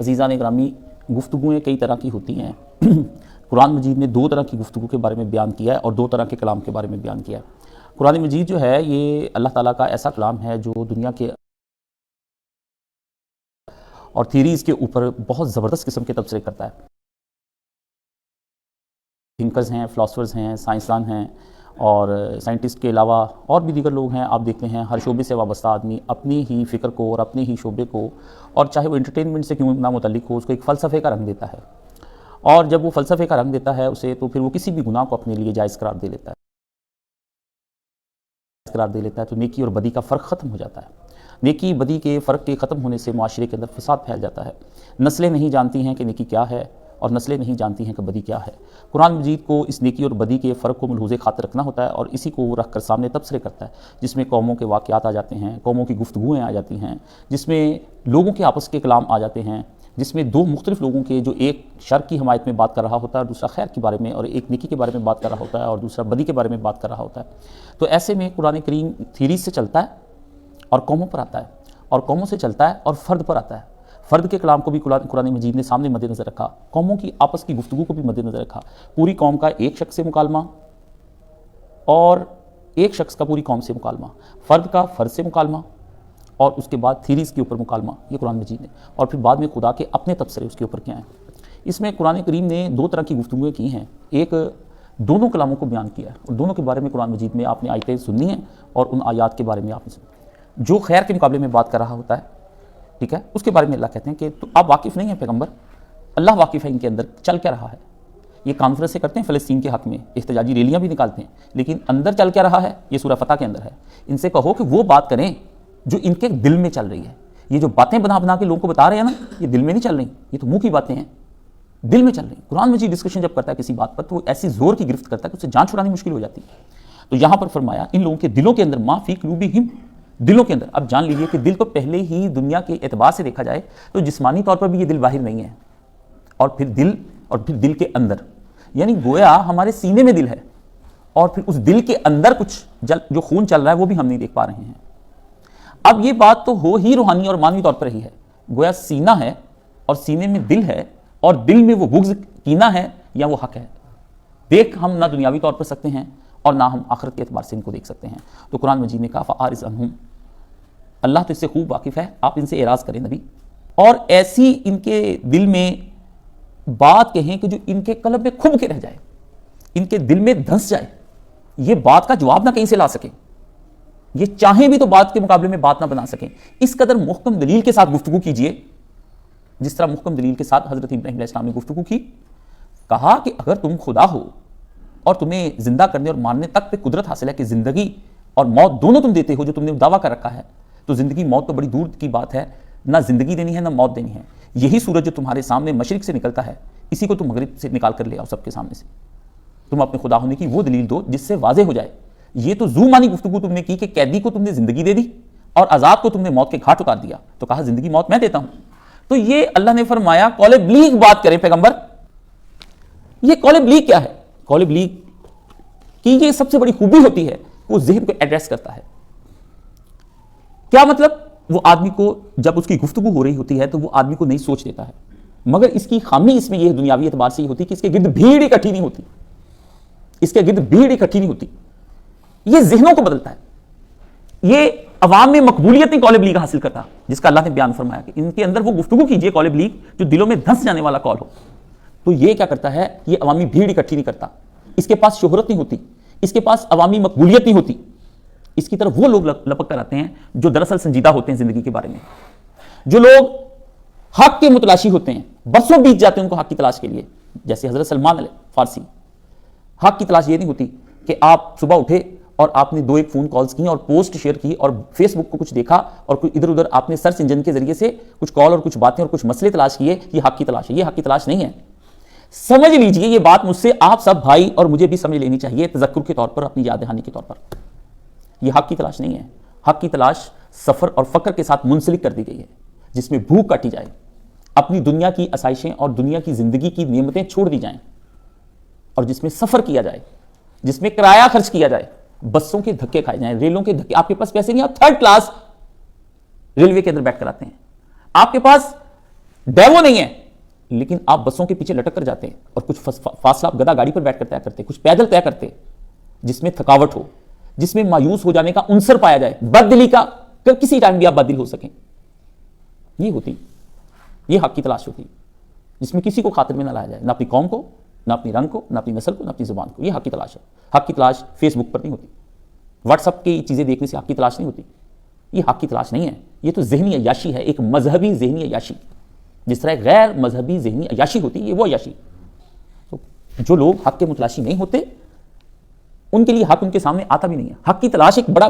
عزیزان گرامی، گفتگویں کئی طرح کی ہوتی ہیں۔ قرآن مجید نے دو طرح کی گفتگو کے بارے میں بیان کیا ہے اور دو طرح کے کلام کے بارے میں بیان کیا ہے۔ قرآن مجید جو ہے یہ اللہ تعالیٰ کا ایسا کلام ہے جو دنیا کے اور تھیریز کے اوپر بہت زبردست قسم کے تبصرے کرتا ہے۔ تھنکرز ہیں، فلاسفرز ہیں، سائنسدان ہیں اور سائنٹسٹ کے علاوہ اور بھی دیگر لوگ ہیں۔ آپ دیکھتے ہیں ہر شعبے سے وابستہ آدمی اپنی ہی فکر کو اور اپنے ہی شعبے کو، اور چاہے وہ انٹرٹینمنٹ سے کیوں نہ متعلق ہو، اس کو ایک فلسفے کا رنگ دیتا ہے، اور جب وہ فلسفے کا رنگ دیتا ہے اسے، تو پھر وہ کسی بھی گناہ کو اپنے لیے جائز قرار دے لیتا ہے تو نیکی اور بدی کا فرق ختم ہو جاتا ہے۔ نیکی بدی کے فرق کے ختم ہونے سے معاشرے کے اندر فساد پھیل جاتا ہے۔ نسلیں نہیں جانتی ہیں کہ نیکی کیا ہے اور نسلیں نہیں جانتی ہیں کہ بدی کیا ہے۔ قرآن مجید کو اس نیکی اور بدی کے فرق کو ملحوظ خاطر رکھنا ہوتا ہے، اور اسی کو وہ رکھ کر سامنے تبصرے کرتا ہے، جس میں قوموں کے واقعات آ جاتے ہیں، قوموں کی گفتگویں آ جاتی ہیں، جس میں لوگوں کے آپس کے کلام آ جاتے ہیں، جس میں دو مختلف لوگوں کے، جو ایک شر کی حمایت میں بات کر رہا ہوتا ہے اور دوسرا خیر کے بارے میں، اور ایک نیکی کے بارے میں بات کر رہا ہوتا ہے اور دوسرا بدی کے بارے میں بات کر رہا ہوتا ہے۔ تو ایسے میں قرآن کریم تھیریز سے چلتا ہے اور قوموں پر آتا ہے، اور قوموں سے چلتا ہے اور فرد پر آتا ہے۔ فرد کے کلام کو بھی قرآن مجید نے سامنے مد نظر رکھا، قوموں کی آپس کی گفتگو کو بھی مد نظر رکھا، پوری قوم کا ایک شخص سے مکالمہ اور ایک شخص کا پوری قوم سے مکالمہ، فرد کا فرد سے مکالمہ، اور اس کے بعد تھیریز کے اوپر مکالمہ، یہ قرآن مجید نے، اور پھر بعد میں خدا کے اپنے تبصرے اس کے اوپر کیا ہیں۔ اس میں قرآن کریم نے دو طرح کی گفتگویں کی ہیں، ایک دونوں کلاموں کو بیان کیا ہے، اور دونوں کے بارے میں قرآن مجید میں آپ نے آیتیں سننی ہیں، اور ان آیات کے بارے میں آپ نے سنی۔ جو خیر کے مقابلے میں بات کر رہا ہوتا ہے، ٹھیک ہے، اس کے بارے میں اللہ کہتے ہیں کہ تو آپ واقف نہیں ہیں پیغمبر، اللہ واقف ہے ان کے اندر چل کیا رہا ہے۔ یہ کانفرنسیں کرتے ہیں فلسطین کے حق میں، احتجاجی ریلیاں بھی نکالتے ہیں، لیکن اندر چل کیا رہا ہے یہ سورہ فتح کے اندر ہے۔ ان سے کہو کہ وہ بات کریں جو ان کے دل میں چل رہی ہے۔ یہ جو باتیں بنا بنا کے لوگوں کو بتا رہے ہیں نا، یہ دل میں نہیں چل رہی، یہ تو منہ کی باتیں ہیں، دل میں چل رہی ہیں۔ قرآن مجید ڈسکشن جب کرتا ہے کسی بات پر تو وہ ایسی زور کی گرفت کرتا ہے کہ اسے جان چھڑانی مشکل ہو جاتی ہے۔ تو یہاں پر فرمایا ان لوگوں کے دلوں کے اندر، ما فی قلوبہم، دلوں کے اندر۔ اب جان لیجئے کہ دل کو پہلے ہی دنیا کے اعتبار سے دیکھا جائے تو جسمانی طور پر بھی یہ دل باہر نہیں ہے، اور پھر دل کے اندر، یعنی گویا ہمارے سینے میں دل ہے، اور پھر اس دل کے اندر کچھ جو خون چل رہا ہے وہ بھی ہم نہیں دیکھ پا رہے ہیں۔ اب یہ بات تو ہو ہی روحانی اور معنوی طور پر ہی ہے، گویا سینہ ہے اور سینے میں دل ہے، اور دل میں وہ بغض کینہ ہے یا وہ حق ہے۔ دیکھ ہم نہ دنیاوی طور پر سکتے ہیں اور نہ ہم آخرت کے اعتبار سے ان کو دیکھ سکتے ہیں۔ تو قرآن مجید نے کہا فَأَعْرِضْ عَنْهُمْ، اللہ تو اس سے خوب واقف ہے، آپ ان سے اعراض کریں نبی، اور ایسی ان کے دل میں بات کہیں کہ جو ان کے قلب میں کھب کے رہ جائے، ان کے دل میں دھنس جائے، یہ بات کا جواب نہ کہیں سے لا سکیں، یہ چاہیں بھی تو بات کے مقابلے میں بات نہ بنا سکیں۔ اس قدر محکم دلیل کے ساتھ گفتگو کیجئے، جس طرح محکم دلیل کے ساتھ حضرت ابراہیم علیہ السلام نے گفتگو کی۔ کہا کہ اگر تم خدا ہو اور تمہیں زندہ کرنے اور مارنے تک پہ قدرت حاصل ہے، کہ زندگی اور موت دونوں تم دیتے ہو، جو تم نے دعویٰ کر رکھا ہے، تو زندگی موت تو بڑی دور کی بات ہے، نہ زندگی دینی ہے نہ موت دینی ہے۔ یہی سورج جو تمہارے سامنے مشرق سے نکلتا ہے، اسی کو تم مغرب سے نکال کر لے آؤ سب کے سامنے سے۔ تم اپنے خدا ہونے کی وہ دلیل دو جس سے واضح ہو جائے۔ یہ تو زو مانی گفتگو تم نے کی کہ قیدی کو تم نے زندگی دے دی اور آزاد کو تم نے موت کے گھاٹ اتار دیا، تو کہا زندگی موت میں دیتا ہوں۔ تو یہ اللہ نے فرمایا قول بلیغ بات کریں پیغمبر۔ یہ قول بلیغ کیا ہے؟ قول بلیغ کی یہ سب سے بڑی خوبی ہوتی ہے، وہ ذہن کو ایڈریس کرتا ہے۔ کیا مطلب؟ وہ آدمی کو جب اس کی گفتگو ہو رہی ہوتی ہے تو وہ آدمی کو نہیں سوچ دیتا ہے، مگر اس کی خامی اس میں یہ دنیاوی اعتبار سے ہی ہوتی کہ اس کے گرد بھیڑ اکٹھی نہیں ہوتی، اس کے گرد بھیڑ اکٹھی نہیں ہوتی۔ یہ ذہنوں کو بدلتا ہے، یہ عوام میں مقبولیت نہیں قول بلیغ حاصل کرتا، جس کا اللہ نے بیان فرمایا کہ ان کے اندر وہ گفتگو کیجئے قول بلیغ جو دلوں میں دھنس جانے والا قول ہو۔ تو یہ کیا کرتا ہے؟ یہ عوامی بھیڑ اکٹھی نہیں کرتا، اس کے پاس شہرت نہیں ہوتی، اس کے پاس عوامی مقبولیت نہیں ہوتی، اس کی طرف وہ لوگ لپک کر آتے ہیں جو دراصل سنجیدہ ہوتے ہیں زندگی کے بارے میں، جو لوگ حق کے متلاشی ہوتے ہیں، برسوں بیت جاتے ہیں ان کو حق کی تلاش کے لیے، جیسے حضرت سلمان علیہ فارسی۔ حق کی تلاش یہ نہیں ہوتی کہ آپ صبح اٹھے اور آپ نے 2-1 فون کالز کی اور پوسٹ شیئر کی اور فیس بک کو کچھ دیکھا اور کوئی ادھر ادھر آپ نے سرچ انجن کے ذریعے سے کچھ کال اور کچھ باتیں اور کچھ مسئلے تلاش کیے، یہ حق کی تلاش ہے۔ یہ حق کی تلاش نہیں ہے۔ سمجھ لیجئے یہ بات مجھ سے آپ سب بھائی اور مجھے بھی سمجھ لینی چاہیے تذکر کے طور پر، اپنی یاد دہانی کے طور پر۔ یہ حق کی تلاش نہیں ہے۔ حق کی تلاش سفر اور فقر کے ساتھ منسلک کر دی گئی ہے، جس میں بھوک کاٹی جائے، اپنی دنیا کی آسائشیں اور دنیا کی زندگی کی نعمتیں چھوڑ دی جائیں، اور جس میں سفر کیا جائے، جس میں کرایہ خرچ کیا جائے، بسوں کے دھکے کھائے جائیں، ریلوں کے دھکے۔ آپ کے پاس پیسے نہیں، آپ 3rd کلاس ریلوے کے اندر بیٹھ کر آتے ہیں، آپ کے پاس ڈیوو نہیں ہے، لیکن آپ بسوں کے پیچھے لٹک کر جاتے ہیں اور کچھ فاصلہ آپ گدا گاڑی پر بیٹھ کر طے کرتے، کچھ پیدل طے کرتے جس میں تھکاوٹ ہو، جس میں مایوس ہو جانے کا عنصر پایا جائے، بد دلی کا، کسی ٹائم بھی آپ بد دل ہو سکیں. یہ حق کی تلاش ہوتی، جس میں کسی کو خاطر میں نہ لایا جائے، نہ اپنی قوم کو، نہ اپنی رنگ کو، نہ اپنی نسل کو، نہ اپنی زبان کو. یہ حق کی تلاش ہے. حق کی تلاش فیس بک پر نہیں ہوتی، واٹس ایپ کی چیزیں دیکھنے سے حق کی تلاش نہیں ہوتی. یہ حق کی تلاش نہیں ہے، یہ تو ذہنی عیاشی ہے، ایک مذہبی ذہنی عیاشی. جس طرح غیر مذہبی ذہنی عیاشی ہوتی ہے، یہ وہ عیاشی. تو جو لوگ حق کے متلاشی نہیں ہوتے، ان کے لیے حق ان کے سامنے آتا بھی نہیں ہے. حق کی تلاش ایک بڑا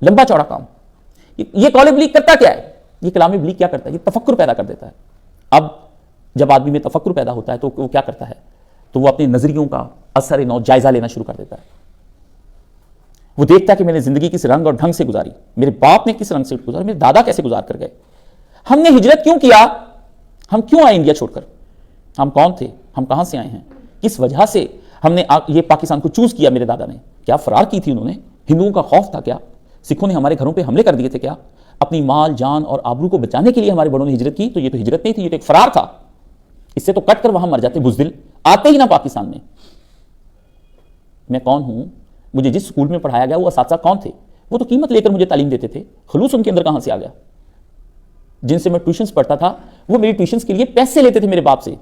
لمبا چوڑا کام. یہ قول ابلیغ کرتا کیا ہے؟ یہ کلام ابلیغ کیا کرتا ہے؟ یہ تفکر پیدا کر دیتا ہے. اب جب آدمی میں تفکر پیدا ہوتا ہے تو وہ کیا کرتا ہے؟ تو وہ اپنے نظریوں کا اثر نو جائزہ لینا شروع کر دیتا ہے. وہ دیکھتا ہے کہ میں نے زندگی کس رنگ اور ڈھنگ سے گزاری، میرے باپ نے کس رنگ سے گزاری، میرے دادا کیسے گزار کر گئے، ہم نے ہجرت کیوں کیا، ہم کیوں آئے انڈیا چھوڑ کر، ہم کون تھے، ہم کہاں سے آئے ہیں، کس وجہ سے ہم نے یہ پاکستان کو چوز کیا. میرے دادا نے کیا فرار کی تھی، انہوں نے ہندوؤں کا خوف تھا کیا، سکھوں نے ہمارے گھروں پہ حملے کر دیے تھے کیا، اپنی مال جان اور آبرو کو بچانے کے لیے ہمارے بڑوں نے ہجرت کی. تو یہ تو ہجرت نہیں تھی، یہ تو ایک فرار تھا. اس سے تو کٹ کر وہاں مر جاتے بزدل، آتے ہی نہ پاکستان میں. میں کون ہوں، مجھے جس اسکول میں پڑھایا گیا وہ اساتذہ کون تھے، وہ تو قیمت لے کر مجھے تعلیم دیتے تھے، خلوص ان کے اندر کہاں سے آ گیا. جن سے میں ٹیوشنز پڑھتا تھا وہ میری ٹیوشنز کے لیے پیسے لیتے تھے میرے باپ سے،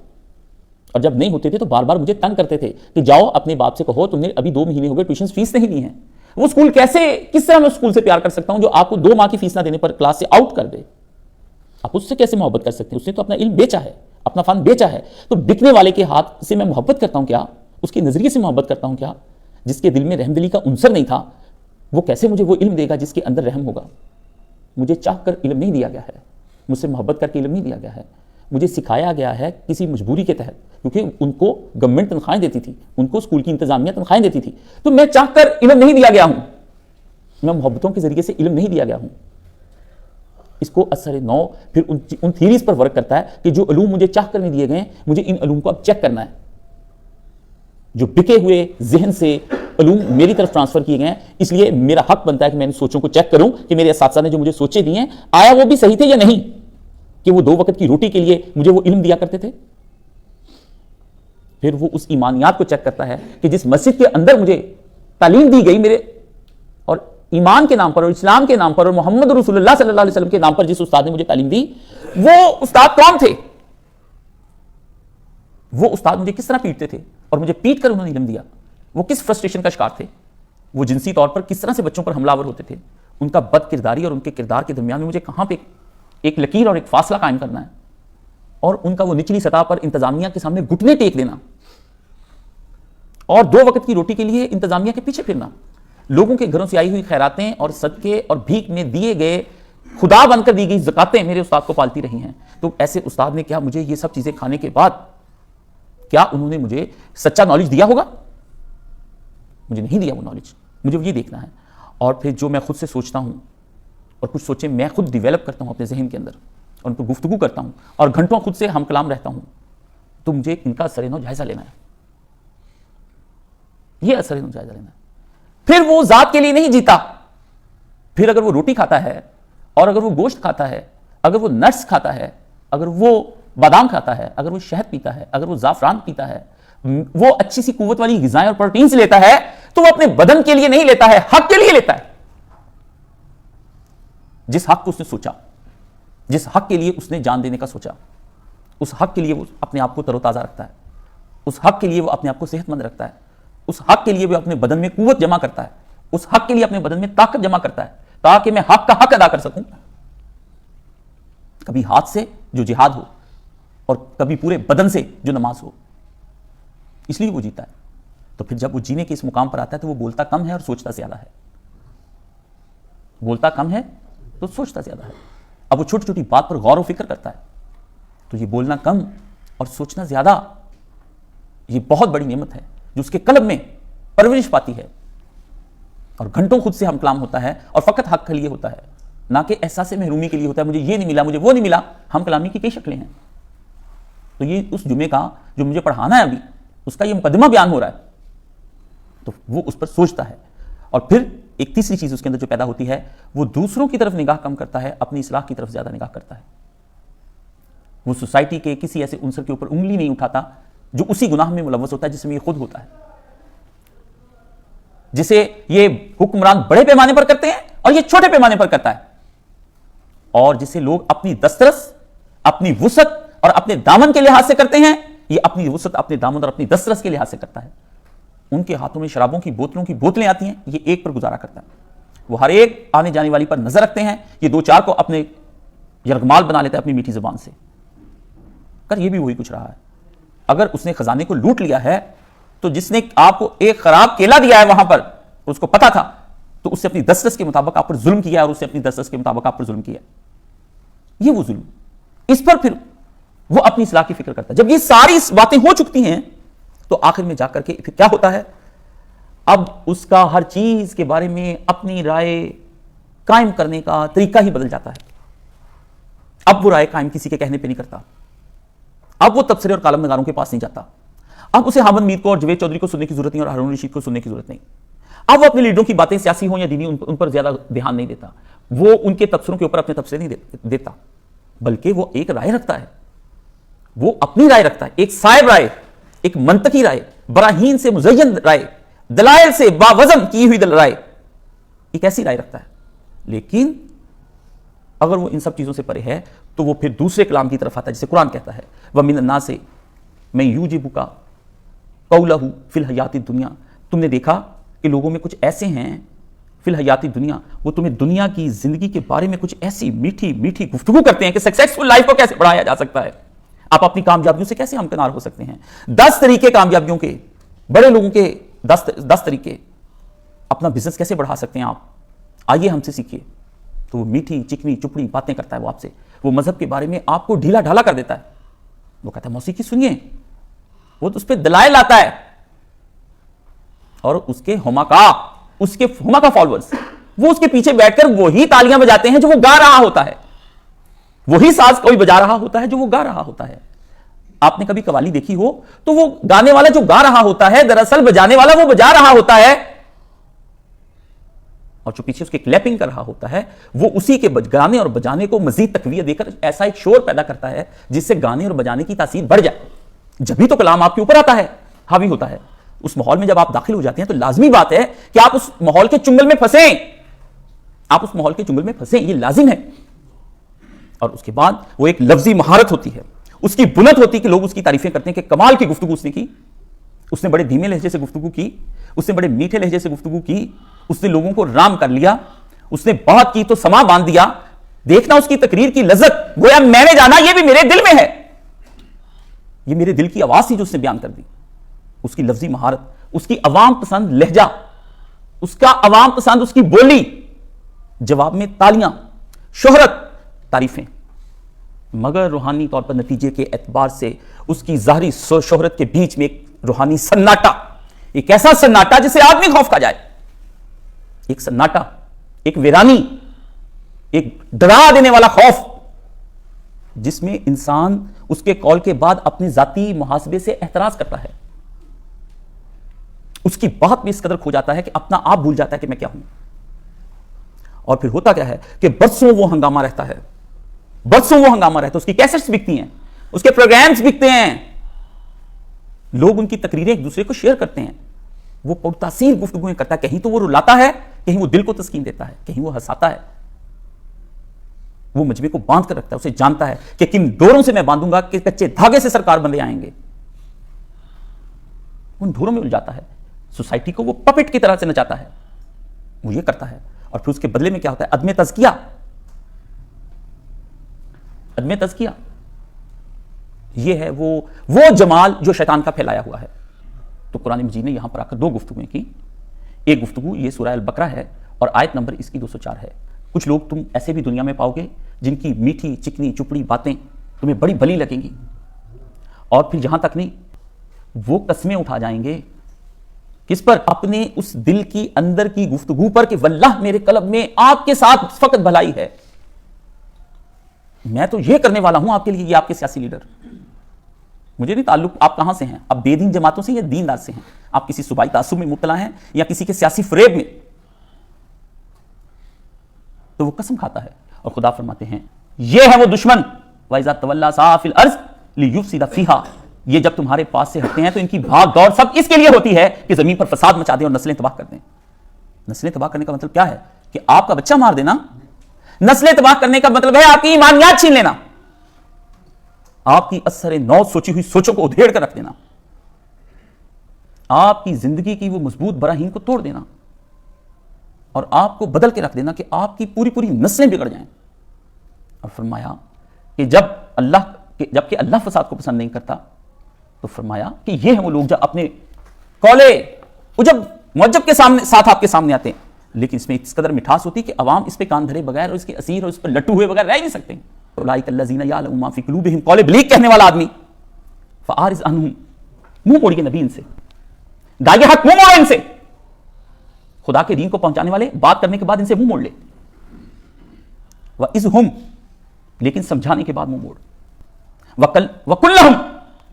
اور جب نہیں ہوتے تھے تو بار بار مجھے تنگ کرتے تھے کہ جاؤ اپنے باپ سے کہو تم نے ابھی 2 مہینے ہو گئے ٹیوشن فیس نہیں دی ہے. وہ اسکول کس طرح میں اسکول سے پیار کر سکتا ہوں جو آپ کو 2 ماہ کی فیس نہ دینے پر کلاس سے آؤٹ کر دے. آپ اس سے کیسے محبت کر سکتے ہیں؟ اس نے تو اپنا علم بیچا ہے، اپنا فن بیچا ہے. تو بکنے والے کے ہاتھ سے میں محبت کرتا ہوں کیا، اس کے نظریے سے محبت کرتا ہوں کیا؟ جس کے دل میں رحم دلی کا عنصر نہیں تھا، وہ کیسے مجھے وہ علم دے گا جس کے اندر رحم ہوگا؟ مجھے چاہ کر علم نہیں دیا گیا ہے، مجھ سے محبت کر کے علم نہیں دیا گیا ہے. مجھے سکھایا گیا ہے کسی مجبوری کے تحت، کیونکہ ان کو گورنمنٹ تنخواہیں دیتی تھی، ان کو اسکول کی انتظامیہ تنخواہیں دیتی تھی. تو میں چاہ کر علم نہیں دیا گیا ہوں، میں محبتوں کے ذریعے سے علم نہیں دیا گیا ہوں. اس کو اثر نو پھر ان تھیریز پر ورک کرتا ہے کہ جو علوم مجھے چاہ کر نہیں دیے گئے، مجھے ان علوم کو اب چیک کرنا ہے. جو بکے ہوئے ذہن سے علوم میری طرف ٹرانسفر کیے گئے ہیں، اس لیے میرا حق بنتا ہے کہ میں ان سوچوں کو چیک کروں کہ میرے اساتذہ نے جو مجھے سوچے دیے ہیں آیا وہ بھی صحیح تھے یا نہیں. کہ وہ 2 وقت کی روٹی کے لیے مجھے وہ علم دیا کرتے تھے. پھر وہ اس ایمانیات کو چیک کرتا ہے کہ جس مسجد کے اندر مجھے تعلیم دی گئی میرے اور ایمان کے نام پر اور اسلام کے نام پر اور محمد رسول اللہ صلی اللہ علیہ وسلم کے نام پر جس استاد نے مجھے تعلیم دی، وہ استاد کون تھے، وہ استاد مجھے کس طرح پیٹتے تھے اور مجھے پیٹ کر انہوں نے علم دیا. وہ کس فرسٹریشن کا شکار تھے، وہ جنسی طور پر کس طرح سے بچوں پر حملہ آور ہوتے تھے. ان کا بد کرداری اور ان کے کردار کے درمیان میں مجھے کہاں پہ ایک لکیر اور ایک فاصلہ قائم کرنا ہے، اور ان کا وہ نچلی سطح پر انتظامیہ کے سامنے گھٹنے ٹیک دینا اور 2 وقت کی روٹی کے لیے انتظامیہ کے پیچھے پھرنا. لوگوں کے گھروں سے آئی ہوئی خیراتیں اور صدقے اور بھیک میں دیے گئے خدا بن کر دی گئی زکاتیں میرے استاد کو پالتی رہی ہیں. تو ایسے استاد نے کیا مجھے یہ سب چیزیں کھانے کے بعد کیا انہوں نے مجھے سچا نالج دیا ہوگا؟ مجھے نہیں دیا وہ نالج. مجھے یہ دیکھنا ہے. اور پھر جو میں خود سے سوچتا ہوں اور کچھ سوچیں میں خود ڈیولپ کرتا ہوں اپنے ذہن کے اندر اور ان پر گفتگو کرتا ہوں اور گھنٹوں خود سے ہم کلام رہتا ہوں، تو مجھے ان کا اثر نو جائزہ لینا ہے. یہ اثر نو جائزہ لینا ہے. پھر وہ ذات کے لیے نہیں جیتا. پھر اگر وہ روٹی کھاتا ہے اور اگر وہ گوشت کھاتا ہے، اگر وہ نٹس کھاتا ہے، اگر وہ بادام کھاتا ہے، اگر وہ شہد پیتا ہے، اگر وہ زعفران پیتا ہے، وہ اچھی سی قوت والی غذائیں اور پروٹینز لیتا ہے، تو وہ اپنے بدن کے لیے نہیں لیتا ہے، حق کے لیے لیتا ہے. جس حق کو اس نے سوچا، جس حق کے لیے اس نے جان دینے کا سوچا، اس حق کے لیے وہ اپنے آپ کو تر و تازہ رکھتا ہے، اس حق کے لیے وہ اپنے آپ کو صحت مند رکھتا ہے، اس حق کے لیے وہ اپنے بدن میں قوت جمع کرتا ہے، اس حق کے لیے اپنے بدن میں طاقت جمع کرتا ہے تاکہ میں حق کا حق ادا کر سکوں. کبھی ہاتھ سے جو جہاد ہو اور کبھی پورے بدن سے جو نماز ہو. اس لیے وہ جیتا ہے. تو پھر جب وہ جینے کے اس مقام پر آتا ہے تو وہ بولتا کم ہے اور سوچتا زیادہ ہے. بولتا کم ہے تو سوچتا زیادہ ہے. اب وہ چھوٹی چھوٹی بات پر غور و فکر کرتا ہے. تو یہ بولنا کم اور سوچنا زیادہ یہ بہت بڑی نعمت ہے جو اس کے قلب میں پرورش پاتی ہے. اور گھنٹوں خود سے ہم کلام ہوتا ہے اور فقط حق کے لیے ہوتا ہے، نہ کہ احساس محرومی کے لیے ہوتا ہے. مجھے یہ نہیں ملا، مجھے وہ نہیں ملا. ہم کلامی کی کئی شکلیں ہیں. تو یہ اس جمعے کا جو مجھے پڑھانا ہے ابھی اس کا یہ مقدمہ بیان ہو رہا ہے. تو وہ اس پر سوچتا ہے. اور پھر ایک تیسری چیز اس کے اندر جو پیدا ہوتی ہے وہ دوسروں کی طرف نگاہ کم کرتا ہے، اپنی اصلاح کی طرف زیادہ نگاہ کرتا ہے. وہ سوسائٹی کے کسی ایسے عنصر کے اوپر انگلی نہیں اٹھاتا جو اسی گناہ میں ملوث ہوتا ہے جس میں یہ خود ہوتا ہے، جسے یہ حکمران بڑے پیمانے پر کرتے ہیں اور یہ چھوٹے پیمانے پر کرتا ہے، اور جسے لوگ اپنی دسترس، اپنی وسعت اور اپنے دامن کے لحاظ سے کرتے ہیں، یہ اپنی وسعت، اپنے دامن اور اپنی دسترس کے لحاظ سے کرتا ہے۔ ان کے ہاتھوں میں شرابوں کی بوتلوں کی بوتلیں آتی ہیں، یہ ایک پر گزارا کرتا ہے، وہ ہر ایک آنے جانے والی پر نظر رکھتے ہیں، یہ دو چار کو اپنے یرغمال بنا لیتا ہے اپنی میٹھی زبان سے، کر یہ بھی وہی کچھ رہا ہے۔ اگر اس نے خزانے کو لوٹ لیا ہے تو جس نے آپ کو ایک خراب کیلا دیا ہے وہاں پر، اس کو پتا تھا، تو اس سے اپنی دسترس کے مطابق آپ پر ظلم کیا اور اس سے اپنی دسترس کے مطابق آپ پر ظلم کیا، یہ وہ ظلم، اس پر پھر وہ اپنی اصلاح کی فکر کرتا ہے۔ جب یہ ساری باتیں ہو چکتی ہیں تو آخر میں جا کر کے پھر کیا ہوتا ہے؟ اب اس کا ہر چیز کے بارے میں اپنی رائے قائم کرنے کا طریقہ ہی بدل جاتا ہے۔ اب وہ رائے قائم کسی کے کہنے پہ نہیں کرتا، اب وہ تبصرے اور کالم نگاروں کے پاس نہیں جاتا، اب اسے حامد میر کو اور جوید چودھری کو سننے کی ضرورت نہیں اور ہارون رشید کو سننے کی ضرورت نہیں، اب وہ اپنے لیڈروں کی باتیں سیاسی ہوں یا دینی ان پر زیادہ دھیان نہیں دیتا، وہ ان کے تبصروں کے اوپر اپنے تبصرے نہیں دیتا، بلکہ وہ ایک رائے رکھتا ہے، وہ اپنی رائے رکھتا ہے، ایک صائب رائے، ایک منطقی رائے، براہین سے مزین رائے، دلائل سے باوزن کی ہوئی رائے، ایک ایسی رائے رکھتا ہے۔ لیکن اگر وہ ان سب چیزوں سے پرے ہے تو وہ پھر دوسرے کلام کی طرف آتا ہے، جسے قرآن کہتا ہے وَمِنَ النَّاسِ مَن يُعْجِبُكَ قَوْلُهُ فِي الْحَيَاةِ الدُّنْيَا، تم نے دیکھا کہ لوگوں میں کچھ ایسے ہیں فی الحیات دنیا، وہ تمہیں دنیا کی زندگی کے بارے میں کچھ ایسی میٹھی میٹھی گفتگو کرتے ہیں کہ سکسیسفل لائف کو کیسے بڑھایا جا سکتا ہے، آپ اپنی کامیابیوں سے کیسے ہمکنار ہو سکتے ہیں، 10 طریقے کامیابیوں کے، بڑے لوگوں کے 10 طریقے، اپنا بزنس کیسے بڑھا سکتے ہیں آپ، آئیے ہم سے سیکھیے۔ تو وہ میٹھی چکنی چپڑی باتیں کرتا ہے وہ آپ سے، وہ مذہب کے بارے میں آپ کو ڈھیلا ڈھالا کر دیتا ہے، وہ کہتا ہے موسیقی سنیے، وہ تو اس پہ دلائل لاتا ہے، اور اس کے ہماکا فالوورز وہ اس کے پیچھے بیٹھ کر وہی تالیاں بجاتے ہیں جو وہ گا رہا ہوتا ہے، وہی ساز کوئی بجا رہا ہوتا ہے جو وہ گا رہا ہوتا ہے۔ آپ نے کبھی قوالی دیکھی ہو تو وہ گانے والا جو گا رہا ہوتا ہے دراصل بجانے والا وہ بجا رہا ہوتا ہے، اور جو پیچھے اس کے کلیپنگ کر رہا ہوتا ہے وہ اسی کے گانے اور بجانے کو مزید تقویت دے کر ایسا ایک شور پیدا کرتا ہے جس سے گانے اور بجانے کی تاثیر بڑھ جائے، جبھی تو کلام آپ کے اوپر آتا ہے، حاوی ہوتا ہے۔ اس ماحول میں جب آپ داخل ہو جاتے ہیں تو لازمی بات ہے کہ آپ اس ماحول کے چنگل میں پھنسیں، آپ اس ماحول کے چنگل میں پھنسیں، یہ لازم ہے۔ اور اس کے بعد وہ ایک لفظی مہارت ہوتی ہے، اس کی بنت ہوتی ہے کہ لوگ اس کی تعریفیں کرتے ہیں کہ کمال کی گفتگو اس نے کی، اس نے بڑے دھیمے لہجے سے گفتگو کی، اس نے بڑے میٹھے لہجے سے گفتگو کی، اس نے لوگوں کو رام کر لیا، اس نے بات کی تو سما باندھ دیا، دیکھنا اس کی تقریر کی لذت، گویا میں نے جانا یہ بھی میرے دل میں ہے، یہ میرے دل کی آواز تھی جو اس نے بیان کر دی۔ اس کی لفظی مہارت، اس کی عوام پسند لہجہ، اس کا عوام پسند اس کی بولی، جواب میں تالیاں، شہرت، تعریفیں، مگر روحانی طور پر نتیجے کے اعتبار سے اس کی ظاہری شہرت کے بیچ میں ایک روحانی سناٹا، ایک ایسا سناٹا جسے آدمی خوف کھا جائے، ایک سناٹا، ایک ویرانی، ایک ڈرا دینے والا خوف، جس میں انسان اس کے قول کے بعد اپنے ذاتی محاسبے سے احتراز کرتا ہے، اس کی بات میں اس قدر کھو جاتا ہے کہ اپنا آپ بھول جاتا ہے کہ میں کیا ہوں، اور پھر ہوتا کیا ہے کہ برسوں وہ ہنگامہ رہتا ہے، برسوں وہ ہنگامہ رہتا ہے، اس کی کیسٹس بکتی ہیں، اس کے پروگرامز بکتے ہیں، لوگ ان کی تقریریں ایک دوسرے کو شیئر کرتے ہیں، وہ پرتاثیر گفتگویں کرتا ہے، کہیں تو وہ رلاتا ہے، کہیں وہ دل کو تسکین دیتا ہے، کہیں وہ ہنساتا ہے، وہ مجمع کو باندھ کر رکھتا ہے، اسے جانتا ہے کہ کن ڈوروں سے میں باندھوں گا کہ کچے دھاگے سے سرکار بندے آئیں گے، ان ڈوروں میں الجھاتا ہے، سوسائٹی کو وہ پپٹ کی طرح سے نچاتا ہے، وہ یہ کرتا ہے، اور پھر اس کے بدلے میں کیا ہوتا ہے؟ عدم تزکیہ، عدم تزکیہ، یہ ہے وہ جمال جو شیطان کا پھیلایا ہوا ہے۔ تو قرآن مجید نے یہاں پر آ کر 2 گفتگویں کی، ایک گفتگو یہ سورہ البقرہ ہے اور آیت نمبر اس کی 204 ہے۔ کچھ لوگ تم ایسے بھی دنیا میں پاؤ گے جن کی میٹھی چکنی چپڑی باتیں تمہیں بڑی بھلی لگیں گی، اور پھر جہاں تک نہیں، وہ قسمیں اٹھا جائیں گے، کس پر؟ اپنے اس دل کی اندر کی گفتگو پر کہ واللہ میرے قلب میں آپ کے ساتھ فقط بھلائی ہے، میں تو یہ کرنے والا ہوں آپ کے لیے، یہ آپ کے سیاسی لیڈر، مجھے نہیں تعلق آپ کہاں سے ہیں، آپ بے دین جماعتوں سے یا دیندار سے ہیں، آپ کسی صوبائی تعصب میں مبتلا ہیں یا کسی کے سیاسی فریب میں، تو وہ قسم کھاتا ہے، اور خدا فرماتے ہیں یہ ہے وہ دشمن وَإِذَا تَوَلَّى سَعَىٰ فِي الْأَرْضِ لِيُفْسِدَ فِيهَا. یہ جب تمہارے پاس سے ہٹتے ہیں تو ان کی بھاگ دوڑ سب اس کے لیے ہوتی ہے کہ زمین پر فساد مچا دیں اور نسلیں تباہ کر دیں. نسلیں تباہ کرنے کا مطلب کیا ہے؟ کہ آپ کا بچہ مار دینا. نسلیں تباہ کرنے کا مطلب ہے آپ کی ایمانیات چھین لینا, آپ کی اثر نو سوچی ہوئی سوچوں کو ادھیڑ کر رکھ دینا, آپ کی زندگی کی وہ مضبوط براہین کو توڑ دینا اور آپ کو بدل کے رکھ دینا کہ آپ کی پوری پوری نسلیں بگڑ جائیں. اور فرمایا کہ جبکہ اللہ فساد کو پسند نہیں کرتا, تو فرمایا کہ یہ ہیں وہ لوگ جو اپنے قولے عجب معجب کے ساتھ آپ کے سامنے آتے ہیں, لیکن اس میں اس قدر مٹھاس ہوتی کہ عوام اس پہ کان دھرے بغیر اور اس کے اسیر اور اس پر لٹو ہوئے بغیر رہ نہیں سکتے. اولئک الذین یعلمون ما فی قلوبہم, قول بلیغ کہنے والا آدمی, فاعرض عنہم, منہ موڑیے نبی ان سے, داعی حق منہ موڑے ان سے, خدا کے دین کو پہنچانے والے بات کرنے کے بعد ان سے منہ موڑ لے, وَإِذْهُمْ, لیکن سمجھانے کے بعد منہ موڑ, وَقُلْ لَهُمْ,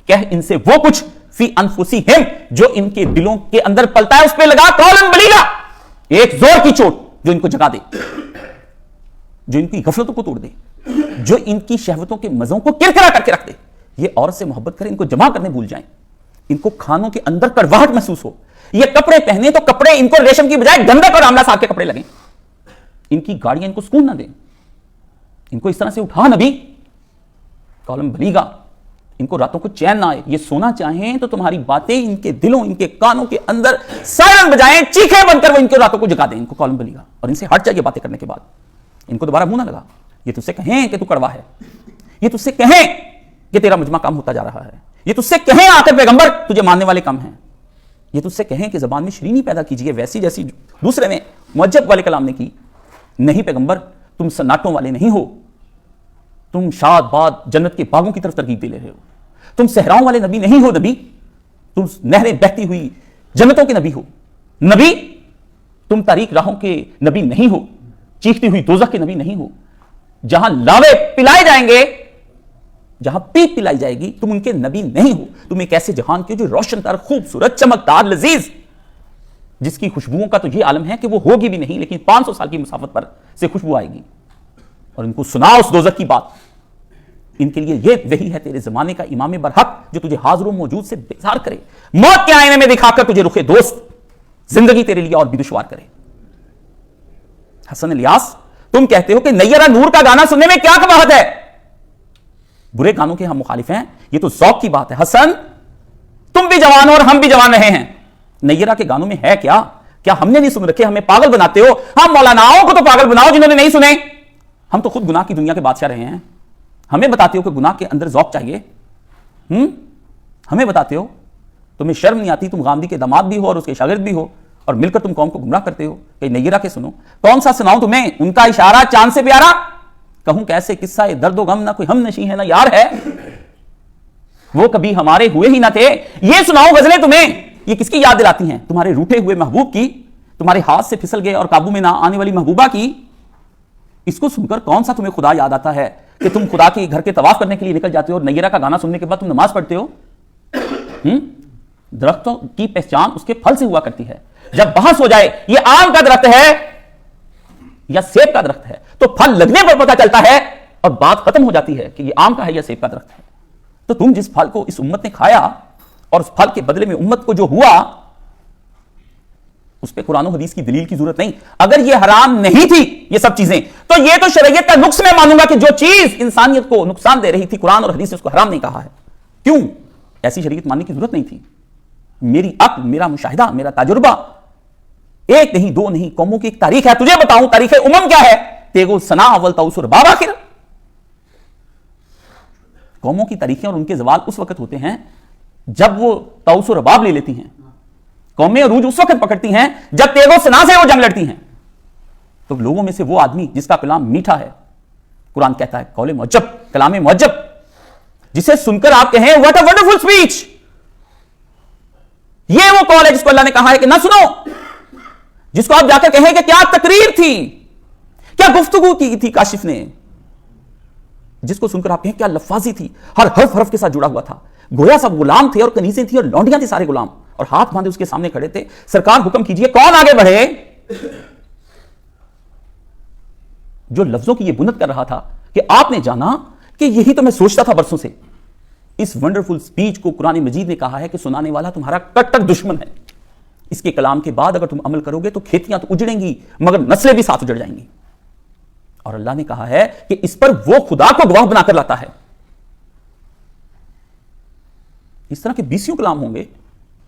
کہہ ان سے وہ کچھ فی انفسہم, جو ان کے دلوں کے اندر پلتا ہے اس پہ لگا قولا بلیغا, ایک زور کی چوٹ جو ان کو جگا دے, جو ان کی غفلتوں کو توڑ دے, جو ان کی شہوتوں کے مزوں کو کرکرا کر کے رکھ دے. یہ عورت سے محبت کریں, ان کو جمع کرنے بھول جائیں, ان کو کھانوں کے اندر کڑواہٹ محسوس ہو, یہ کپڑے پہنے تو کپڑے ان کو ریشم کی بجائے گندک اور آملہ ساگ کے کپڑے لگیں, ان کی گاڑیاں ان کو سکون نہ دیں, ان کو اس طرح سے اٹھا نبی قولم بلیغا, ان کو راتوں کو چین نہ آئے, یہ سونا چاہیں تو تمہاری باتیں ان کے دلوں ان کے کانوں کے اندر سائرن بجائیں, چیخیں بن کر وہ ان کے راتوں کو جگا دیں, ان کو قولم بلیغا, اور ان سے ہٹ جائے باتیں کرنے کے بعد, ان کو دوبارہ منہ نہ لگا. یہ تجھ سے کہیں کہ تو کڑوا ہے, یہ تجھ سے کہیں کہ تیرا مجمع کم ہوتا جا رہا ہے, یہ تجھ سے کہیں آخر پیغمبر تجھے ماننے والے کم ہیں, یہ تجھ سے کہیں کہ زبان میں شرینی پیدا کیجئے ویسی جیسی دوسرے میں معجب والے کلام نے کی. نہیں پیغمبر, تم سناٹوں والے نہیں ہو, تم شاد باد جنت کے باغوں کی طرف ترغیب دے لے رہے ہو, تم صحراؤں والے نبی نہیں ہو نبی, تم نہریں بہتی ہوئی جنتوں کے نبی ہو نبی, تم تاریک راہوں کے نبی نہیں ہو, چیختی ہوئی دوزخ کے نبی نہیں ہو. جہاں لاوے پلائے جائیں گے, جہاں پیپ پلائی جائے گی, تم ان کے نبی نہیں ہو. تم ایک ایسے جہان کے جو روشن تر, خوبصورت, چمکدار, لذیذ, جس کی خوشبوؤں کا تو یہ عالم ہے کہ وہ ہوگی بھی نہیں, لیکن 500 سال کی مسافت پر سے خوشبو آئے گی. اور ان کو سنا اس دوزخ کی بات, ان کے لیے یہ وہی ہے تیرے زمانے کا امام برحق, جو تجھے حاضر و موجود سے بیزار کرے, موت کے آئینے میں دکھا کر تجھے رخ دوست, زندگی تیرے لیے اور بھی دشوار کرے. حسن الیاس, تم کہتے ہو کہ نیرہ نور کا گانا سننے میں کیا قباحت ہے, برے گانوں کے ہم مخالف ہیں, یہ تو ذوق کی بات ہے. حسن, تم بھی جوان ہو اور ہم بھی جوان رہے ہیں, نیرہ کے گانوں میں ہے کیا ہم نے نہیں سن رکھے, ہمیں پاگل بناتے ہو. ہم مولاناؤں کو تو پاگل بناؤ جنہوں نے نہیں سنے, ہم تو خود گناہ کی دنیا کے بادشاہ رہے ہیں. ہمیں بتاتے ہو کہ گناہ کے اندر ذوق چاہیے, ہمیں بتاتے ہو, تمہیں شرم نہیں آتی, تم غامدی کے داماد بھی ہو اور اس کے شاگرد بھی ہو, اور مل کر تم قوم کو گمراہ کرتے ہو کہ نیرہ کے سنو. کون سا سناؤں تمہیں, ان کا اشارہ چاند سے پیارا, کہوں کیسے قصہ درد و غم, نہ کوئی ہم نشیں ہے نہ یار ہے, وہ کبھی ہمارے ہوئے ہی نہ تھے. یہ سناؤں غزلیں تمہیں, یہ کس کی یاد دلاتی ہیں, تمہارے روٹے ہوئے محبوب کی, تمہارے ہاتھ سے پھسل گئے اور قابو میں نہ آنے والی محبوبہ کی. اس کو سن کر کون سا تمہیں خدا یاد آتا ہے کہ تم خدا کے گھر کے طواف کرنے کے لیے نکل جاتے ہو, اور نیرہ کا گانا سننے کے بعد تم نماز پڑھتے ہو. درختوں کی پہچان اس کے پھل سے ہوا کرتی ہے. جب بحث ہو جائے یہ آم کا درخت ہے یا سیب کا درخت ہے, تو پھل لگنے پر پتہ چلتا ہے اور بات ختم ہو جاتی ہے کہ یہ آم کا ہے یا سیب کا درخت ہے. تو تم جس پھل کو اس امت نے کھایا, اور اس پھل کے بدلے میں امت کو جو ہوا, اس پہ قرآن و حدیث کی دلیل کی ضرورت نہیں. اگر یہ حرام نہیں تھی یہ سب چیزیں, تو یہ تو شریعت کا نقص میں مانوں گا کہ جو چیز انسانیت کو نقصان دے رہی تھی, قرآن اور حدیث نے اس کو حرام نہیں کہا ہے. کیوں؟ ایسی شریعت ماننے کی ضرورت نہیں تھی. میری عقل, میرا مشاہدہ, میرا تجربہ, ایک نہیں دو نہیں, قوموں کی ایک تاریخ ہے. تجھے بتاؤں تاریخ امم کیا ہے, تیگو سنا اول طوس اور باب آخر. قوموں کی تاریخیں اور ان کے زوال اس وقت ہوتے ہیں جب وہ طوس و رباب لے لیتی ہیں. قومیں عروج اس وقت پکڑتی ہیں جب تیغ و سنا سے وہ جنگ لڑتی ہیں. تو لوگوں میں سے وہ آدمی جس کا کلام میٹھا ہے, قرآن کہتا ہے قول معجب, کلام معجب, جسے سن کر آپ کہیں what a wonderful speech, یہ وہ قول ہے جس کو اللہ نے کہا ہے کہ نہ سنو, جس کو آپ جا کر کہیں کہ کیا تقریر تھی, کیا گفتگو کی تھی کاشف نے, جس کو سن کر آپ کہیں کیا لفاظی تھی, ہر حرف کے ساتھ جڑا ہوا تھا, گویا سب غلام تھے اور کنیزیں تھیں اور لونڈیاں تھیں سارے غلام, اور ہاتھ باندھے اس کے سامنے کھڑے تھے. سرکار حکم کیجئے کون آگے بڑھے. جو لفظوں کی یہ بنت کر رہا تھا کہ آپ نے جانا کہ یہی تو میں سوچتا تھا برسوں سے. اس ونڈرفل سپیچ کو قرآن مجید نے کہا ہے کہ سنانے والا تمہارا کٹر دشمن ہے. اس کے کلام کے بعد اگر تم عمل کرو گے تو کھیتیاں تو اجڑیں گی مگر نسلیں بھی ساتھ اجڑ جائیں گی. اور اللہ نے کہا ہے کہ اس پر وہ خدا کو گواہ بنا کر لاتا ہے. اس طرح کے 20 کلام ہوں گے.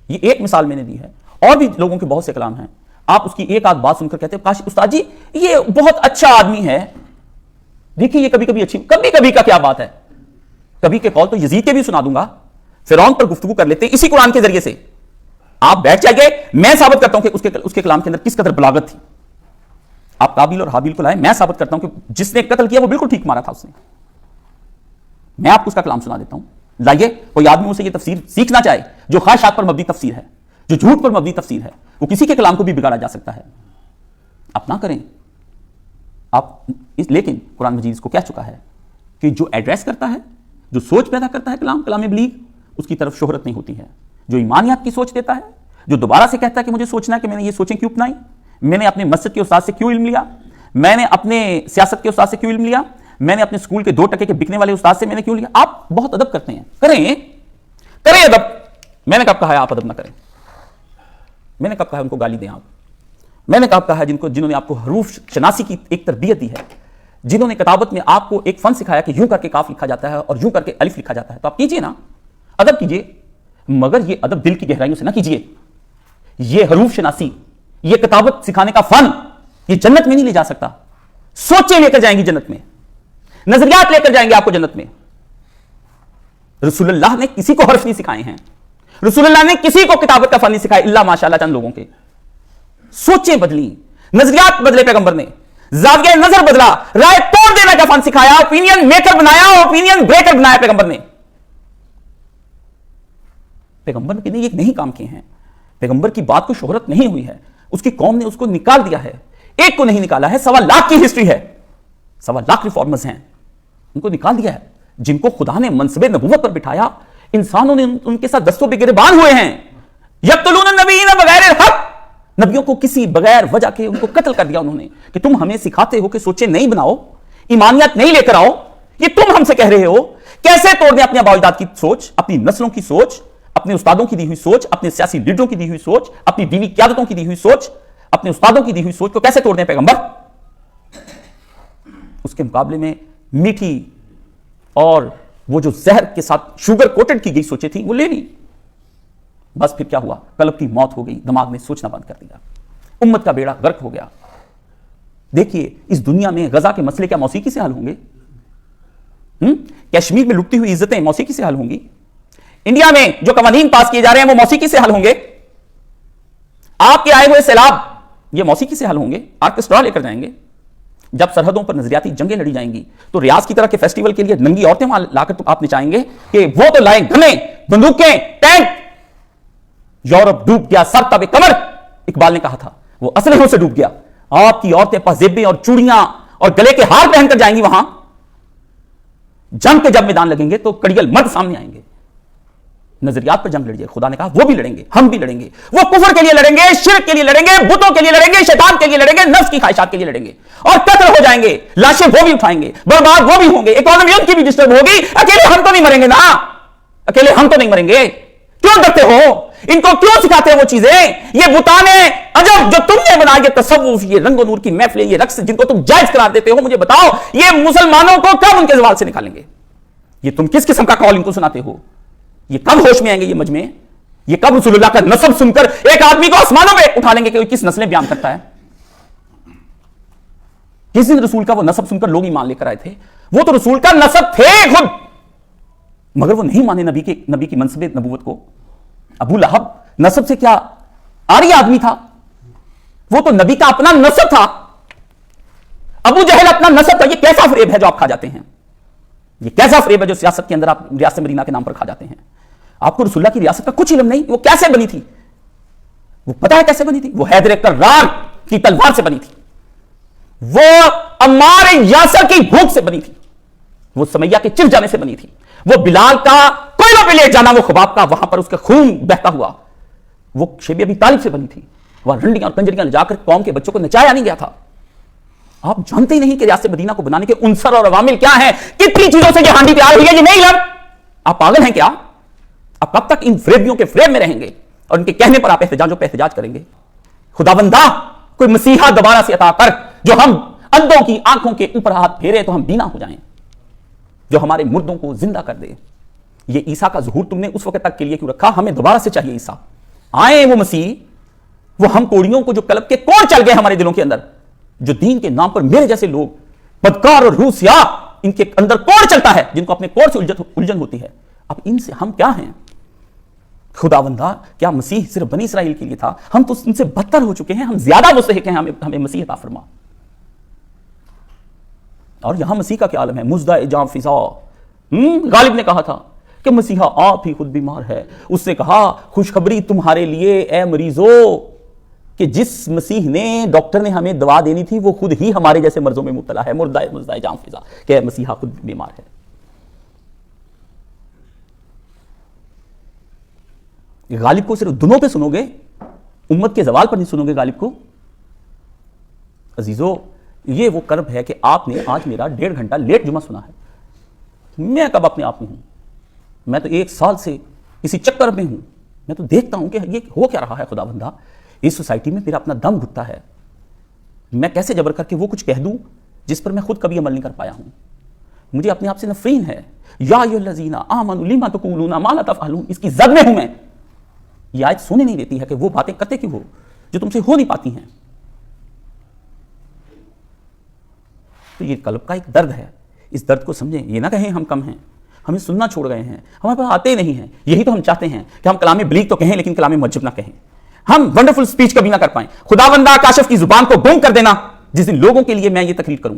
یہ ایک مثال میں نے دی ہے, اور بھی لوگوں کے بہت سے کلام ہیں. آپ اس کی ایک آدھ بات سن کر کہتے ہیں کاش استاد جی یہ بہت اچھا آدمی ہے. دیکھیے یہ کبھی کبھی اچھی, کبھی کبھی کا کیا بات ہے. کبھی کے قول تو یزید کے بھی سنا دوں گا. فرعون پر گفتگو کر لیتے ہیں اسی قرآن کے ذریعے سے. آپ بیٹھ جائیے, میں ثابت کرتا ہوں کہ اس کے کلام کے اندر کس قدر بلاغت تھی. آپ قابیل اور حابیل کو لائیں, میں ثابت کرتا ہوں کہ جس نے قتل کیا وہ بالکل ٹھیک مارا تھا اس نے. میں آپ کو اس کا کلام سنا دیتا ہوں. لائیے کوئی آدمی اسے یہ تفسیر سیکھنا چاہے جو خواہشات پر مبنی تفسیر ہے, جو جھوٹ پر مبنی تفسیر ہے, وہ کسی کے کلام کو بھی بگاڑا جا سکتا ہے. آپ نہ کریں. لیکن قرآن مجید اس کو کہہ چکا ہے کہ جو ایڈریس کرتا ہے, جو سوچ پیدا کرتا ہے کلام بلیغ, اس کی طرف شہرت نہیں ہوتی ہے. جو ایمانیات کی سوچ دیتا ہے, جو دوبارہ سے کہتا ہے کہ مجھے سوچنا ہے کہ میں نے یہ سوچیں کیوں اپنائی, میں نے اپنے مسجد کے استاد سے کیوں علم لیا, میں نے اپنے سیاست کے استاد سے کیوں علم لیا, میں نے اپنے اسکول کے 2 ٹکے کے بکنے والے استاد سے میں نے کیوں لیا. آپ بہت ادب کرتے ہیں, کریں ادب. میں نے کب کہا ہے آپ ادب نہ کریں؟ میں نے کب کہا ہے ان کو گالی دیں آپ؟ میں نے کب کہا ہے جنہوں نے آپ کو حروف شناسی کی ایک تربیت دی ہے, جنہوں نے کتابت میں آپ کو ایک فن سکھایا کہ یوں کر کے کاف لکھا جاتا ہے اور یوں کر کے الف لکھا جاتا ہے, تو آپ کیجئے نا, ادب کیجئے, مگر یہ ادب دل کی گہرائیوں سے نہ کیجئے. یہ حروف شناسی, یہ کتابت سکھانے کا فن, یہ جنت میں نہیں لے جا سکتا. سوچیں لے کر جائیں گی جنت میں, نظریات لے کر جائیں گے آپ کو جنت میں. رسول اللہ نے کسی کو حرف نہیں سکھائے ہیں, رسول اللہ نے کسی کو کتابت کا فن نہیں سکھایا, اللہ ماشاءاللہ چند لوگوں کے. سوچیں بدلی, نظریات بدلے پیغمبر نے, زاویہ نظر بدلا, رائے توڑ دینے کا فن سکھایا, اوپینین میکر بنایا, اوپینین بریکر بنایا پیغمبر نے. پیغمبر نے یہ نہیں کام کیے ہیں. پیغمبر کی بات کو شہرت نہیں ہوئی ہے, اس کی قوم نے اس کو نکال دیا ہے. ایک کو نہیں نکالا ہے, 1.25 لاکھ کی ہسٹری ہے, 1.25 لاکھ ریفارمرز ہیں, ان کو نکال دیا ہے. جن کو خدا نے منصب نبوت پر بٹھایا, انسانوں نے ان کے ساتھ دستوں پہ گریبان ہوئے ہیں. یقتلون النبیین بغیر الحق, نبیوں کو کسی بغیر وجہ کے ان کو قتل کر دیا انہوں نے, کہ تم ہمیں سکھاتے ہو کہ سوچیں نہیں بناؤ, ایمانیات نہیں لے کر آؤ. یہ تم ہم سے کہہ رہے ہو کیسے توڑ دیں اپنے آباء و اجداد کی سوچ, اپنی نسلوں کی سوچ, اپنے استادوں کی دی ہوئی سوچ, اپنے سیاسی لیڈروں کی دی ہوئی سوچ, اپنی دینی قیادتوں کی دی ہوئی سوچ, اپنے استادوں کی دی ہوئی سوچ کو کیسے توڑ دیں پیغمبر. اس کے مقابلے میں میٹھی اور وہ جو زہر کے ساتھ شوگر کوٹڈ کی گئی سوچیں تھیں وہ لے لی. بس پھر کیا ہوا, قلب کی موت ہو گئی, دماغ نے سوچنا بند کر دیا, امت کا بیڑا غرق ہو گیا. دیکھیے اس دنیا میں غزہ کے مسئلے کیا موسیقی سے حل ہوں گے؟ کشمیر میں لٹتی ہوئی عزتیں موسیقی سے حل ہوں گی؟ انڈیا میں جو قوانین پاس کیے جا رہے ہیں وہ موسیقی سے حل ہوں گے؟ آپ کے آئے ہوئے سیلاب یہ موسیقی سے حل ہوں گے؟ آرکسٹرا لے کر جائیں گے؟ جب سرحدوں پر نظریاتی جنگیں لڑی جائیں گی تو ریاض کی طرح کے فیسٹیول کے لیے ننگی عورتیں وہاں لا کر آپ نچائیں گے کہ وہ تو لائیں گنے, بندوقیں, ٹینک. یورپ ڈوب گیا سر تب کمر, اقبال نے کہا تھا, وہ اسلحوں سے ڈوب گیا. آپ کی عورتیں پازیبیں اور چوڑیاں اور گلے کے ہار پہن کر جائیں گی وہاں. جنگ کے جب میدان لگیں گے تو کڑیل مرد سامنے آئیں گے. نظریات پر جنگ لڑیے, خدا نے کہا وہ بھی لڑیں گے, ہم بھی لڑیں گے. وہ کفر کے لیے لڑیں گے, شرک کے لیے لڑیں گے, بتوں کے لیے لڑیں گے, شیطان کے لیے لڑیں گے, نفس کی خواہشات کے لیے لڑیں گے, اور قتل ہو جائیں گے, لاشیں وہ بھی اٹھائیں گے, برباد وہ بھی ہوں گے, اکانومی ان کی بھی ڈسٹرب ہوگی. اکیلے ہم تو نہیں مریں گے نا, اکیلے ہم تو نہیں مریں گے. کیوں ڈرتے ہو؟ ان کو کیوں سکھاتے ہو وہ چیزیں؟ یہ بتانے عجب جو تم نے بنائی, یہ تصوف, یہ رنگ و نور کی محفلیں, یہ رقص جن کو تم جائز قرار دیتے ہو, مجھے بتاؤ یہ مسلمانوں کو کب ان کے زوال سے نکالیں گے؟ یہ تم کس قسم کا قول ان کو سناتے ہو؟ یہ کب ہوش میں آئیں گے یہ مجمع؟ یہ کب رسول اللہ کا نسب سن کر ایک آدمی کو آسمانوں پہ اٹھا لیں گے کہ کس نسلیں بیان کرتا ہے؟ کس دن رسول کا وہ نسب سن کر لوگ ایمان لے کر آئے تھے؟ وہ تو رسول کا نسب تھے خود, مگر وہ نہیں مانے نبی کی منصب نبوت کو. ابو لہب نسب سے کیا آری آدمی تھا, وہ تو نبی کا اپنا نسب تھا. ابو جہل اپنا نسب تھا. یہ کیسا فریب ہے جو آپ کھا جاتے ہیں؟ یہ کیسا فریب ہے جو سیاست کے اندر آپ ریاست مدینہ کے نام پر کھا جاتے ہیں؟ آپ کو رسول اللہ کی ریاست کا کچھ علم نہیں. وہ کیسے بنی تھی؟ وہ پتہ ہے کیسے بنی تھی؟ وہ حیدر کرار کی تلوار سے بنی تھی, وہ عمار یاسر کی بھوک سے بنی تھی, وہ سمیہ کے چر جانے سے بنی تھی, وہ بلال کا کوئلوں پہ لے جانا, وہ خباب کا وہاں پر اس کا خون بہتا ہوا, وہ شیب ابی طالب سے بنی تھی. وہ رنڈیاں اور کنجریاں لے جا کر قوم کے بچوں کو نچایا نہیں گیا تھا. آپ جانتے ہی نہیں کہ ریاست مدینہ کو بنانے کے عنصر اور عوامل کیا ہیں, کتنی چیزوں سے یہ ہانڈی تیار ہوئی ہے, یہ نہیں علم. آپ پاگل ہیں کیا؟ آپ کب تک ان فریبیوں کے فریب میں رہیں گے اور ان کے کہنے پر آپ احتجاجوں پہ احتجاج کریں گے؟ خداوندہ کوئی مسیحا دوبارہ سے عطا کر جو ہم اندھوں کی آنکھوں کے اوپر ہاتھ پھیرے تو ہم بینا ہو جائیں, جو ہمارے مردوں کو زندہ کر دے. یہ عیسیٰ کا ظہور تم نے اس وقت تک کے لیے کیوں رکھا؟ ہمیں دوبارہ سے چاہیے عیسیٰ. آئے وہ مسیح, وہ ہم کوڑیوں کو جو قلب کے کوڑ چل گئے ہمارے دلوں کے اندر, جو دین کے نام پر میرے جیسے لوگ بدکار اور روح سیاہ ان کے اندر کوڑ چلتا ہے, جن کو اپنے کوڑ سے الجھن ہوتی ہے, اب ان سے ہم کیا ہیں؟ خداوندہ کیا مسیح صرف بنی اسرائیل کے لیے تھا؟ ہم تو ان سے بدتر ہو چکے ہیں, ہم زیادہ مستحق ہیں, ہمیں مسیح عطا فرما. اور یہاں مسیح کا کیا عالم ہے؟ مزدہ جام فضا. غالب نے کہا تھا کہ مسیحا آپ ہی خود بیمار ہے. اس نے کہا خوشخبری تمہارے لیے اے مریضو, کہ جس مسیح نے ڈاکٹر نے ہمیں دوا دینی تھی وہ خود ہی ہمارے جیسے مرضوں میں مبتلا ہے. مزدہ جام فضا کہ مسیحا خود بیمار ہے. غالب کو صرف دنوں پہ سنو گے, امت کے زوال پر نہیں سنو گے غالب کو. عزیزو یہ وہ کرب ہے کہ آپ نے آج میرا 1.5 گھنٹہ لیٹ جمعہ سنا ہے. میں کب اپنے آپ میں ہوں؟ میں تو 1 سال سے کسی چکر میں ہوں. میں تو دیکھتا ہوں کہ یہ ہو کیا رہا ہے. خداوندہ اس سوسائٹی میں میرا اپنا دم گھٹتا ہے. میں کیسے جبر کر کے وہ کچھ کہہ دوں جس پر میں خود کبھی عمل نہیں کر پایا ہوں. مجھے اپنے آپ سے نفرین ہے. یا ایھا الذین آمنوا لما تقولون ما لا تفعلون, اس کی زد میں ہوں میں. یہ آیت سونے نہیں دیتی ہے کہ وہ باتیں کرتے کیوں ہو جو تم سے ہو نہیں پاتی ہیں. تو یہ قلب کا ایک درد ہے, اس درد کو سمجھیں. یہ نہ کہیں ہم کم ہیں, ہمیں سننا چھوڑ گئے ہیں, ہمارے پاس آتے نہیں ہیں. یہی تو ہم چاہتے ہیں کہ ہم کلام بلیغ تو کہیں لیکن کلام معجب نہ کہیں, ہم ونڈرفل سپیچ کبھی نہ کر پائیں. خداوندہ کاشف کی زبان کو گم کر دینا. جس دن لوگوں کے لیے میں یہ تقریر کروں,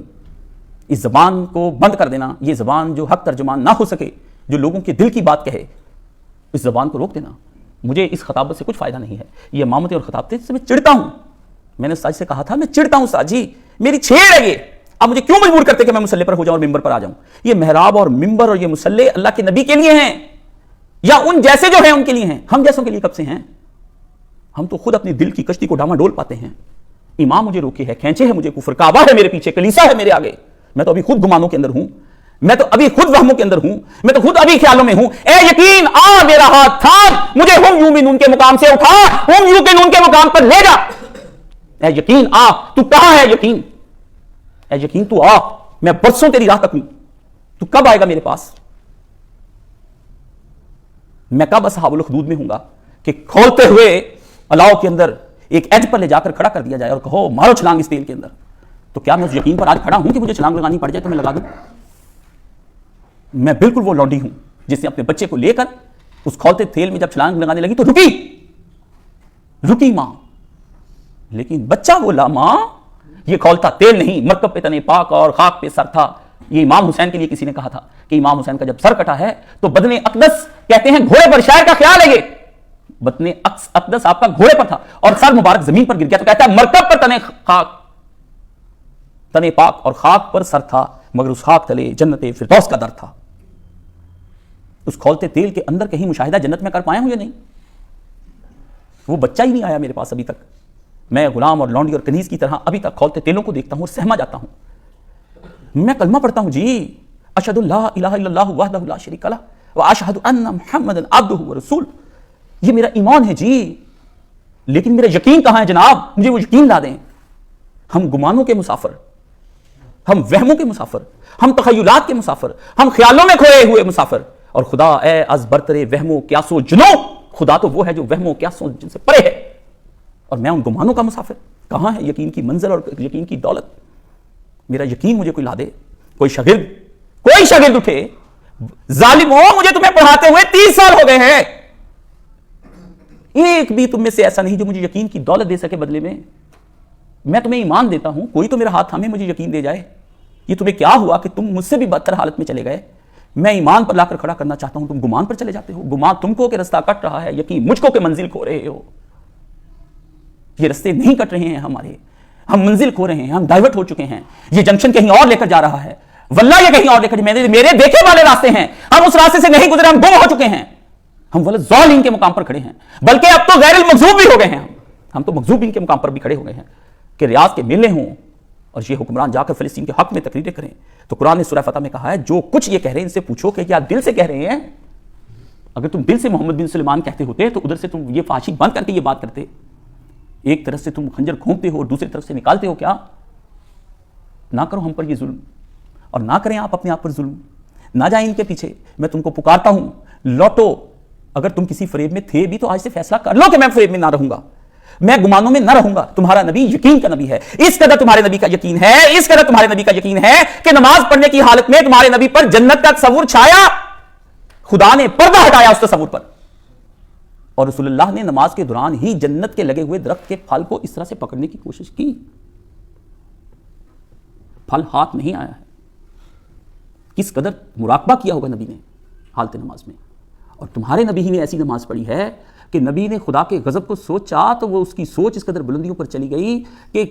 اس زبان کو بند کر دینا. یہ زبان جو حق ترجمان نہ ہو سکے, جو لوگوں کے دل کی بات کہے, اس زبان کو روک دینا. مجھے اس خطابت سے کچھ فائدہ نہیں ہے. یہ امامتیں اور خطابتیں سے میں چڑھتا ہوں. میں نے استاد سے کہا تھا میں چڑھتا ہوں استاد جی, میری چھیڑ ہے یہ. اب مجھے کیوں مجبور کرتے کہ میں مصلی پر ہو جاؤں اور ممبر پر آ جاؤں؟ یہ محراب اور ممبر اور یہ مصلی اللہ کے نبی کے لیے ہیں, یا ان جیسے جو ہیں ان کے لیے ہیں. ہم جیسوں کے لیے کب سے ہیں؟ ہم تو خود اپنے دل کی کشتی کو ڈاما ڈول پاتے ہیں. امام مجھے روکے ہے, کھینچے ہے مجھے کفر, کعبہ ہے میرے پیچھے, کلیسا ہے میرے آگے. میں تو ابھی خود گمانوں کے اندر ہوں, میں تو ابھی خود وہموں کے اندر ہوں, میں تو خود ابھی خیالوں میں ہوں. اے یقین آ میرا ہاتھ تھام, مجھے ہم یومنون کے مقام سے اٹھا, ہم یوقنون کے مقام پر لے جا. اے یقین آ, تو کہاں ہے یقین؟ اے یقین تو آ, میں برسوں تیری راہ تک ہوں, تو کب آئے گا میرے پاس؟ میں کب اصحاب الخدود میں ہوں گا کہ کھولتے ہوئے الاؤ کے اندر ایک ایج پر لے جا کر کھڑا کر دیا جائے اور کہو مارو چھلانگ اس تیل کے اندر. تو کیا میں اس یقین پر آج کھڑا ہوں کہ مجھے چھلانگ لگانی پڑ جائے تو میں لگا دوں؟ میں بالکل وہ لونڈی ہوں جس نے اپنے بچے کو لے کر اس کھولتے تیل میں جب چھلانگ لگانے لگی تو رکی ماں, لیکن بچہ بولا ماں یہ کھولتا تیل نہیں, مرکب پہ تنے پاک اور خاک پہ سر تھا. یہ امام حسین کے لیے کسی نے کہا تھا کہ امام حسین کا جب سر کٹا ہے تو بدن اقدس, کہتے ہیں گھوڑے پر, شاعر کا خیال ہے یہ, بدن اقدس آپ کا گھوڑے پر تھا اور سر مبارک زمین پر گر گیا. تو کہتا ہے مرکب پر تنے پاک اور خاک پر سر تھا, مگر اس خاک تلے جنت فردوس کا در تھا. اس کھولتے تیل کے اندر کہیں مشاہدہ جنت میں کر پایا ہوں یا نہیں؟ وہ بچہ ہی نہیں آیا میرے پاس ابھی تک. میں غلام اور لونڈی اور کنیز کی طرح ابھی تک کھولتے تیلوں کو دیکھتا ہوں اور سہما جاتا ہوں. میں کلمہ پڑھتا ہوں جی, اشہد لا الہ الا اللہ وحدہ لا شریک لہ واشہد ان محمدا عبدہ ورسولہ. یہ میرا ایمان ہے جی, لیکن میرا یقین کہاں ہے جناب؟ مجھے وہ یقین لا دیں. ہم گمانوں کے مسافر, ہم وہموں کے مسافر, ہم تخیلات کے مسافر, ہم خیالوں میں کھوئے ہوئے مسافر. اور خدا اے از برترے وہموں قیاسو جنوں, خدا تو وہ ہے جو وہموں قیاسوں جن سے پرے ہے, اور میں ان گمانوں کا مسافر. کہاں ہے یقین کی منزل اور یقین کی دولت؟ میرا یقین مجھے کوئی لا دے. کوئی شاگرد اٹھے, ظالمو مجھے تمہیں پڑھاتے ہوئے 30 سال ہو گئے ہیں, ایک بھی تم میں سے ایسا نہیں جو مجھے یقین کی دولت دے سکے بدلے میں. میں تمہیں ایمان دیتا ہوں, کوئی تو میرا ہاتھ تھامے مجھے یقین دے جائے. یہ تمہیں کیا ہوا کہ تم مجھ سے بھی بدتر حالت میں چلے گئے؟ میں ایمان پر لا کر کھڑا کرنا چاہتا ہوں, تم گمان پر چلے جاتے ہو. گمان تم کو کہ رستہ کٹ رہا ہے, یقین مجھ کو کہ منزل کھو رہے ہو. یہ رستے نہیں کٹ رہے ہیں ہمارے, ہم منزل کھو رہے ہیں, ہم ڈائیورٹ ہو چکے ہیں. یہ جنکشن کہیں اور لے کر جا رہا ہے, واللہ یہ کہیں اور لے کر, میرے دیکھے والے راستے ہیں, ہم اس راستے سے نہیں گزرے, ہم گم ہو چکے ہیں. ہم ضالین کے مقام پر کھڑے ہیں, بلکہ اب تو غیر المغضوب بھی ہو گئے ہیں. ہم تو مغضوبین کے مقام پر بھی کھڑے ہو گئے ہیں کہ ریاض کے میلے ہوں, اور یہ حکمران جا کر فلسطین کے حق میں تقریریں کریں تو قرآن نے سورہ فتح میں کہا ہے جو کچھ یہ کہہ رہے ہیں ان سے پوچھو کہ کیا دل سے کہہ رہے ہیں؟ اگر تم دل سے محمد بن سلیمان کہتے ہوتے تو ادھر سے تم یہ فحاشی بند کر کے یہ بات کرتے. ایک طرف سے تم خنجر گھونپتے ہو اور دوسری طرف سے نکالتے ہو. کیا نہ کرو ہم پر یہ ظلم اور نہ کریں آپ اپنے آپ پر ظلم. نہ جائیں ان کے پیچھے. میں تم کو پکارتا ہوں لوٹو. اگر تم کسی فریب میں تھے بھی تو آج سے فیصلہ کر لو کہ میں فریب میں نہ رہوں گا, میں گمانوں میں نہ رہوں گا. تمہارا نبی یقین کا نبی ہے. اس قدر تمہارے نبی کا یقین ہے, اس قدر تمہارے نبی کا یقین ہے کہ نماز پڑھنے کی حالت میں تمہارے نبی پر جنت کا تصور چھایا, خدا نے پردہ ہٹایا اس تصور پر. اور رسول اللہ نے نماز کے دوران ہی جنت کے لگے ہوئے درخت کے پھل کو اس طرح سے پکڑنے کی کوشش کی, پھل ہاتھ نہیں آیا ہے. کس قدر مراقبہ کیا ہوگا نبی نے حالت نماز میں. اور تمہارے نبی ہی نے ایسی نماز پڑھی ہے کہ نبی نے خدا کے غضب کو سوچا تو وہ اس کی سوچ اس قدر بلندیوں پر چلی گئی کہ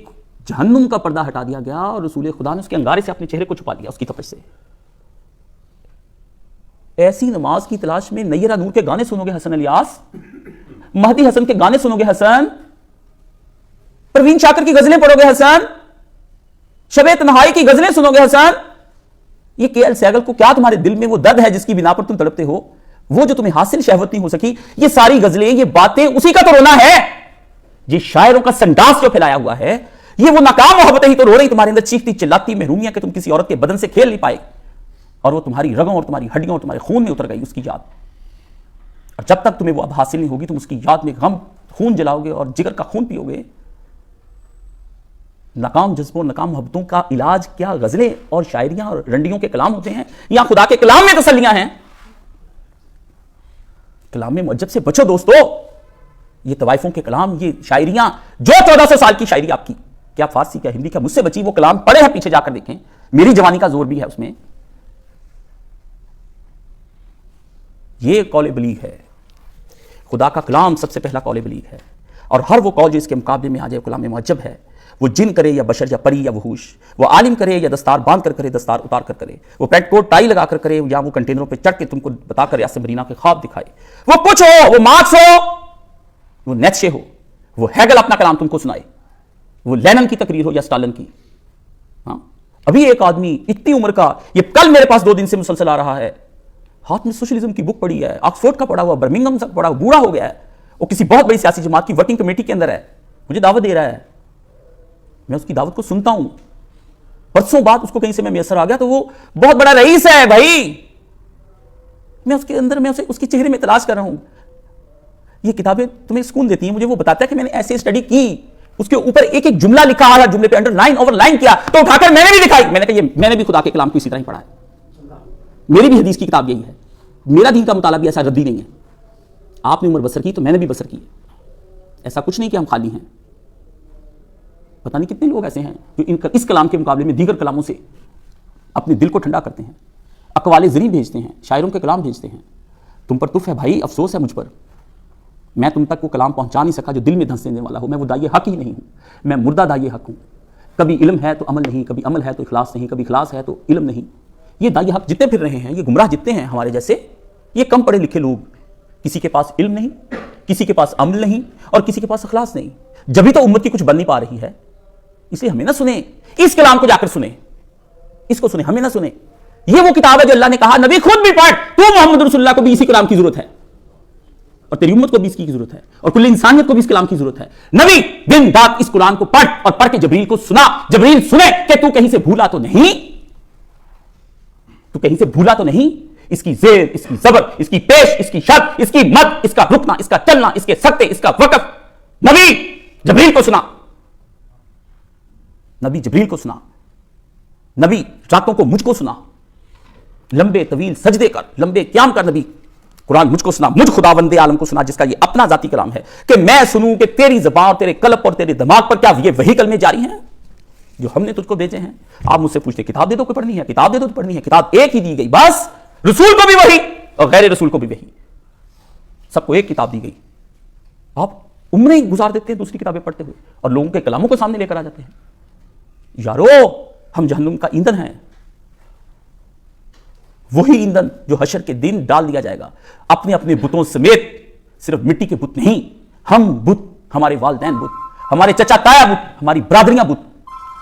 جہنم کا پردہ ہٹا دیا گیا اور رسول خدا نے اس کے انگارے سے اپنے چہرے کو چھپا دیا اس کی تپش سے. ایسی نماز کی تلاش میں نیرہ نور کے گانے سنو گے حسن الیاس, مہدی حسن کے گانے سنو گے حسن, پروین شاکر کی غزلیں پڑھو گے حسن, شب تنہائی کی غزلیں سنو گے حسن. یہ کے ایل سہگل کو کیا تمہارے دل میں وہ درد ہے جس کی بنا پر تم تڑپتے ہو, وہ جو تمہیں حاصل شہوت نہیں ہو سکی, یہ ساری غزلیں یہ باتیں اسی کا تو رونا ہے. یہ شاعروں کا سنڈاس جو پھیلایا ہوا ہے, یہ وہ ناکام محبتیں ہی تو رو رہی تمہارے اندر چیختی چلاتی محرومیاں کہ تم کسی عورت کے بدن سے کھیل نہیں پائے, اور وہ تمہاری رگوں اور تمہاری ہڈیوں اور تمہارے خون میں اتر گئی اس کی یاد. اور جب تک تمہیں وہ اب حاصل نہیں ہوگی تم اس کی یاد میں غم خون جلاؤ گے اور جگر کا خون پیو گے. ناکام جذبوں ناکام محبتوں کا علاج کیا غزلیں اور شاعریاں اور رنڈیوں کے کلام ہوتے ہیں, یا خدا کے کلام میں تسلیاں ہیں؟ کلام میں معجب سے بچو دوستو. یہ طوائفوں کے کلام, یہ شاعریاں جو 1400 سال کی شاعری آپ کی, کیا فارسی کیا ہندی کیا مجھ سے بچی, وہ کلام پڑھے ہیں پیچھے جا کر دیکھیں. میری جوانی کا زور بھی ہے اس میں. یہ قول بلیغ ہے. خدا کا کلام سب سے پہلا قول بلیغ ہے, اور ہر وہ قول جو اس کے مقابلے میں آ جائے کلام معجب ہے. وہ جن کرے یا بشر یا پری یا وحوش, وہ عالم کرے یا دستار باندھ کر کرے دستار اتار کر کرے, وہ پینٹ کوٹ ٹائی لگا کر کرے یا وہ کنٹینروں پہ چڑھ کے تم کو بتا کر ریاست مدینہ کے خواب دکھائے. وہ کچھ ہو, وہ مارکس ہو, وہ نیتشے ہو, وہ ہیگل اپنا کلام تم کو سنائے, وہ لینن کی تقریر ہو یا سٹالن کی. ہاں ابھی ایک آدمی اتنی عمر کا, یہ کل میرے پاس 2 دن سے مسلسل آ رہا ہے, ہاتھ میں سوشلزم کی بک پڑھی ہے, آکسفورڈ کا پڑھا ہوا, برمنگھم کا پڑھا ہوا, بوڑھا ہو گیا ہے, وہ کسی بہت بڑی سیاسی جماعت کی ورکنگ کمیٹی کے اندر ہے, مجھے دعوت دے رہا ہے. میں اس کی دعوت کو سنتا ہوں. پرسوں بعد اس کو کہیں سے میں میسر آ گیا تو وہ بہت بڑا رئیس ہے بھائی. میں اس کے اندر میں اسے اس کے چہرے میں تلاش کر رہا ہوں. یہ کتابیں تمہیں سکون دیتی ہیں. مجھے وہ بتاتا ہے کہ میں نے ایسے اسٹڈی کی, اس کے اوپر ایک ایک جملہ لکھا, ہر جملے پہ انڈر لائن اوور لائن کیا, تو اٹھا کر میں نے بھی لکھائی. میں نے کہا یہ میں نے بھی خدا کے کلام کو اسی طرح ہی پڑھا ہے, میری بھی حدیث کی کتاب یہی ہے, میرا دین کا مطالعہ بھی ایسا ردی نہیں ہے. آپ نے عمر بسر کی تو میں نے بھی بسر کی. ایسا کچھ نہیں کہ ہم خالی ہیں. پتہ نہیں کتنے لوگ ایسے ہیں جو اس کلام کے مقابلے میں دیگر کلاموں سے اپنے دل کو ٹھنڈا کرتے ہیں, اقوال زری بھیجتے ہیں, شاعروں کے کلام بھیجتے ہیں. تم پر تف ہے بھائی, افسوس ہے مجھ پر. میں تم تک وہ کلام پہنچا نہیں سکا جو دل میں دھنس دینے والا ہو. میں وہ دائی حق ہی نہیں ہوں, میں مردہ دائی حق ہوں. کبھی علم ہے تو عمل نہیں, کبھی عمل ہے تو اخلاص نہیں, کبھی اخلاص ہے تو علم نہیں. یہ دائی حق جتنے پھر رہے ہیں, یہ گمراہ جتنے ہیں ہمارے جیسے, یہ کم پڑھے لکھے لوگ, کسی کے پاس علم نہیں, کسی کے پاس عمل نہیں, اور کسی کے پاس اخلاص نہیں. جبھی تو امت کی کچھ بن نہیں پا رہی ہے. اس لیے ہمیں نہ سنیں, اس کلام کو جا کر سنیں, اس کو سنیں, ہمیں نہ سنیں. یہ وہ کتاب ہے جو اللہ نے کہا نبی خود بھی پڑھ, تو محمد رسول اللہ کو بھی اسی کلام کی ضرورت ہے, اور تیری امت کو بھی اس کی ضرورت ہے, اور کل انسانیت کو بھی اس کلام کی ضرورت ہے. نبی دن رات اس قرآن کو پڑھ, اور پڑھ کے جبریل کو سنا. جبریل سنے کہ تو کہیں سے بھولا تو نہیں, تو کہیں سے بھولا تو نہیں. اس کی زیر, اس کی زبر, اس کی پیش, اس کی شرط, اس کی مد, اس کا رکنا, اس کا چلنا, اس کے سکتے, اس کا وقف, نبی جبریل کو سنا. نبی جبریل کو سنا. نبی راتوں کو مجھ کو سنا, لمبے طویل سجدے کر, لمبے قیام کر. نبی قرآن مجھ کو سنا, مجھ خداوند عالم کو سنا, جس کا یہ اپنا ذاتی کلام ہے, کہ میں سنوں کہ تیری زبان اور تیرے قلب اور تیرے دماغ پر کیا یہ وہی کلمے جاری ہیں جو ہم نے تجھ کو بھیجے ہیں. آپ مجھ سے پوچھتے کتاب دے دو کہ پڑھنی ہے, کتاب دے دو تو پڑھنی ہے. کتاب ایک ہی دی گئی بس, رسول کو بھی وہی اور غیر رسول کو بھی وہی, سب کو ایک کتاب دی گئی. آپ عمریں گزار دیتے ہیں دوسری کتابیں پڑھتے ہوئے, اور لوگوں کے کلاموں کو سامنے لے کر آ جاتے ہیں. یارو ہم جہنم کا ایندھن ہیں, وہی ایندھن جو حشر کے دن ڈال دیا جائے گا اپنے اپنے بتوں سمیت. صرف مٹی کے بت نہیں, ہم بت, ہمارے والدین بت, ہمارے چچا تایا بت, ہماری برادریاں بت,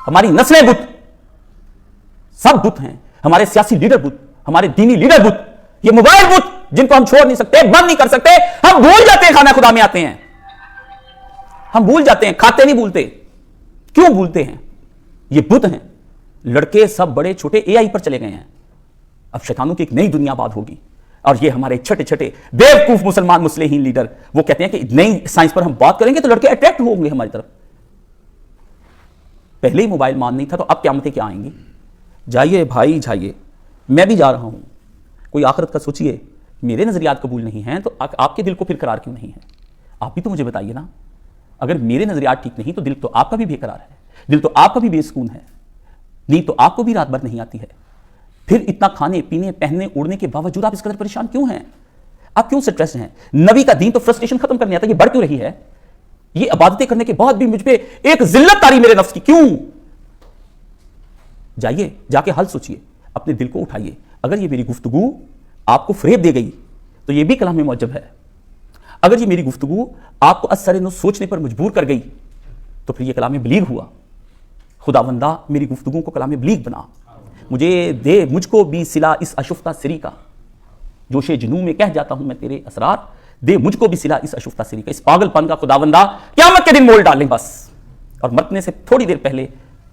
ہماری نسلیں بت، سب بت ہیں، ہمارے سیاسی لیڈر بت، ہمارے دینی لیڈر بت، یہ موبائل بت جن کو ہم چھوڑ نہیں سکتے، بند نہیں کر سکتے. ہم بھول جاتے ہیں خانہ خدا میں آتے ہیں، ہم بھول جاتے ہیں، کھاتے نہیں بھولتے. کیوں بھولتے ہیں؟ یہ بت ہیں. لڑکے سب بڑے چھوٹے اے آئی پر چلے گئے ہیں. اب شیطانوں کی ایک نئی دنیا آباد ہوگی، اور یہ ہمارے چھٹے چھٹے بیوقوف مسلمان مصلحین لیڈر وہ کہتے ہیں کہ نئی سائنس پر ہم بات کریں گے تو لڑکے اٹریکٹ ہوں گے ہماری طرف. پہلے ہی موبائل مان نہیں تھا تو اب قیامتیں کیا آئیں گی؟ جائیے بھائی جائیے، میں بھی جا رہا ہوں. کوئی آخرت کا سوچئے. میرے نظریات قبول نہیں ہیں تو آپ کے دل کو پھر قرار کیوں نہیں ہے؟ آپ بھی تو مجھے بتائیے نا. اگر میرے نظریات ٹھیک نہیں تو دل تو آپ کا بھی بے قرار ہے، دل تو آپ کا بھی بے سکون ہے، نیند تو آپ کو بھی رات بھر نہیں آتی ہے. پھر اتنا کھانے پینے پہننے اڑنے کے باوجود آپ اس قدر پریشان کیوں ہیں؟ آپ کیوں سٹریس ہیں؟ نبی کا دین تو فرسٹریشن ختم کرنے آتا ہے، یہ بڑھ کیوں رہی ہے؟ یہ عبادتیں کرنے کے بعد بھی مجھ پہ ایک ذلت تاری میرے نفس کی کیوں؟ جائیے جا کے حل سوچئے، اپنے دل کو اٹھائیے. اگر یہ میری گفتگو آپ کو فریب دے گئی تو یہ بھی کلام معجب ہے. اگر یہ میری گفتگو آپ کو اثر نو سوچنے پر مجبور کر گئی تو پھر یہ کلام بلیغ ہوا. خداوندہ میری گفتگو کو کلام بلیغ بنا. مجھے دے مجھ کو بھی صلہ اس اشفتہ سری کا، جوش جنوں میں کہہ جاتا ہوں میں تیرے اسرار. دے مجھ کو بھی صلہ اس اشفتہ سری کا، اس پاگل پن کا خداوندہ قیامت کے دن مول ڈالیں بس. اور مرنے سے تھوڑی دیر پہلے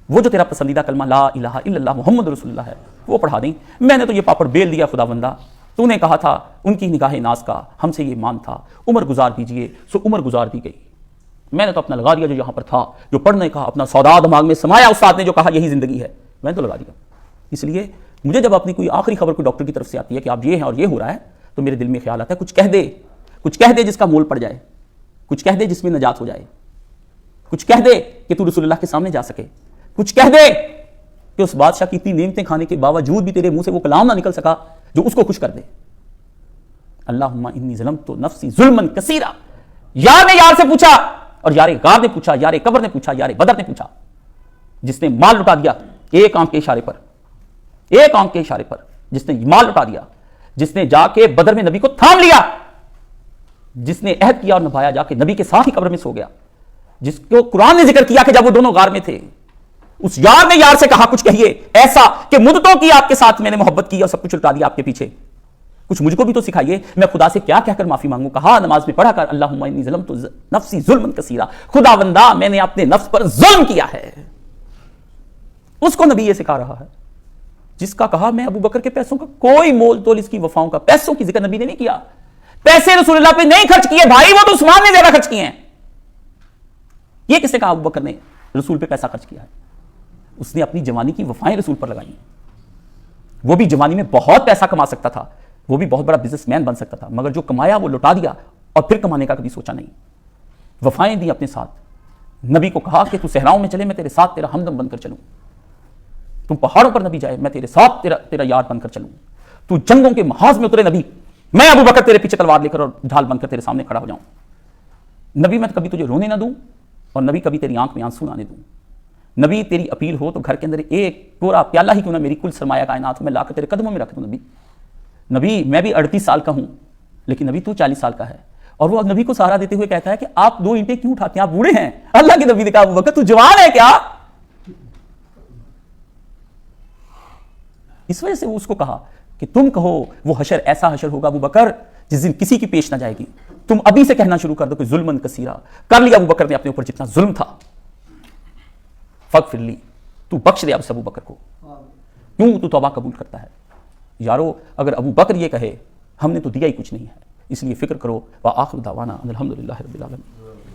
وہ جو تیرا پسندیدہ کلمہ لا الہ الا اللہ محمد رسول اللہ ہے وہ پڑھا دیں. میں نے تو یہ پاپڑ بیل دیا خداوندہ. تو نے کہا تھا ان کی نگاہ ناز کا ہم سے یہ مان تھا، عمر گزار دیجئے، سو عمر گزار دی گئی. میں نے تو اپنا لگا دیا جو یہاں پر تھا، جو پڑھنے کا اپنا سودا دماغ میں سمایا، استاد نے جو کہا یہی زندگی ہے میں نے تو لگا دیا. اس لیے مجھے جب اپنی کوئی آخری خبر کوئی ڈاکٹر کی طرف سے آتی ہے کہ آپ یہ ہیں اور یہ ہو رہا ہے تو میرے دل میں خیال آتا ہے کچھ کہہ دے، کچھ کہہ دے جس کا مول پڑ جائے، کچھ کہہ دے جس میں نجات ہو جائے، کچھ کہہ دے کہ تو رسول اللہ کے سامنے جا سکے، کچھ کہہ دے کہ اس بادشاہ کی اتنی نعمتیں کھانے کے باوجود بھی تیرے منہ سے وہ کلام نہ نکل سکا جو اس کو خوش کر دے. اللہم انی ظلمت نفسی ظلما کثیرا. یار نے یار سے پوچھا، اور یار غار نے پوچھا، یار قبر نے پوچھا، یار بدر نے پوچھا. جس نے مال لٹا دیا ایک آنکھ کے اشارے پر، ایک آنکھ کے اشارے پر جس نے مال لٹا دیا، جس نے جا کے بدر میں نبی کو تھام لیا، جس نے عہد کیا اور نبھایا، جا کے نبی کے ساتھ ہی قبر میں سو گیا، جس کو قرآن نے ذکر کیا کہ جب وہ دونوں غار میں تھے اس یار نے یار سے کہا کچھ کہیے ایسا کہ مدتوں کی آپ کے ساتھ میں نے محبت کی اور سب کچھ لٹا دیا آپ کے پیچھے، کچھ مجھ کو بھی تو سکھائیے میں خدا سے کیا کہہ کر معافی مانگوں. کہا نماز میں پڑھا کر اللہم انی ظلمت نفسی ظلما کثیرا، خداوندہ میں نے اپنے نفس پر ظلم کیا ہے. اس کو نبی یہ سکھا رہا ہے جس کا کہا میں ابو بکر کے پیسوں کا کوئی مول تول اس کی وفاؤں کا، پیسوں کی ذکر نبی نے نہیں کیا، پیسے رسول اللہ پہ نہیں خرچ کیے بھائی، وہ تو عثمان نے زیادہ خرچ کیے ہیں. یہ کس نے کہا ابو بکر نے رسول پہ پیسہ خرچ کیا ہے؟ اس نے اپنی جوانی کی وفائیں رسول پر لگائی. وہ بھی جوانی میں بہت پیسہ کما سکتا تھا، وہ بھی بہت بڑا بزنس مین بن سکتا تھا، مگر جو کمایا وہ لٹا دیا اور پھر کمانے کا کبھی سوچا نہیں. وفائیں دی اپنے ساتھ. نبی کو کہا کہ تو صحراؤں میں چلے میں تیرے ساتھ تیرا ہمدم بن کر چلوں، تم پہاڑوں پر نبی جائے میں تیرے ساتھ تیرا یار بن کر چلوں، تو جنگوں کے محاذ میں اترے نبی میں ابو بکر تیرے پیچھے تلوار لے کر اور ڈھال بن کر تیرے سامنے کھڑا ہو جاؤں. نبی میں کبھی تجھے رونے نہ دوں اور نبی کبھی تیری آنکھ میں آنسو نہ آنے دوں. نبی تیری اپیل ہو تو گھر کے اندر ایک پورا پیالہ ہی کیوں نہ میری کل سرمایہ کائنات میں لا کر تیرے قدموں میں رکھ دوں. نبی میں بھی 38 سال کا ہوں لیکن نبی تو 40 سال کا ہے. اور وہ نبی کو سہارا دیتے ہوئے کہتا ہے کہ آپ 2 اینٹیں کیوں اٹھاتے ہیں، آپ بوڑھے ہیں. اللہ کے نبی نے کہا ابو بکر تو جوان ہے کیا؟ اس وجہ سے وہ اس کو کہا کہ تم کہو وہ حشر ایسا حشر ہوگا ابو بکر جس دن کسی کی پیش نہ جائے گی. تم ابھی سے کہنا شروع کر دو کہ ظلمن کثیرا، کر لیا ابو بکر نے اپنے اوپر جتنا ظلم تھا. فغفر لی، تو بخش دے اب ابو بکر کو. کیوں تو توبہ قبول کرتا ہے؟ یارو اگر ابو بکر یہ کہے ہم نے تو دیا ہی کچھ نہیں ہے، اس لیے فکر کرو. وآخر دعوانا الحمدللہ رب العالمین.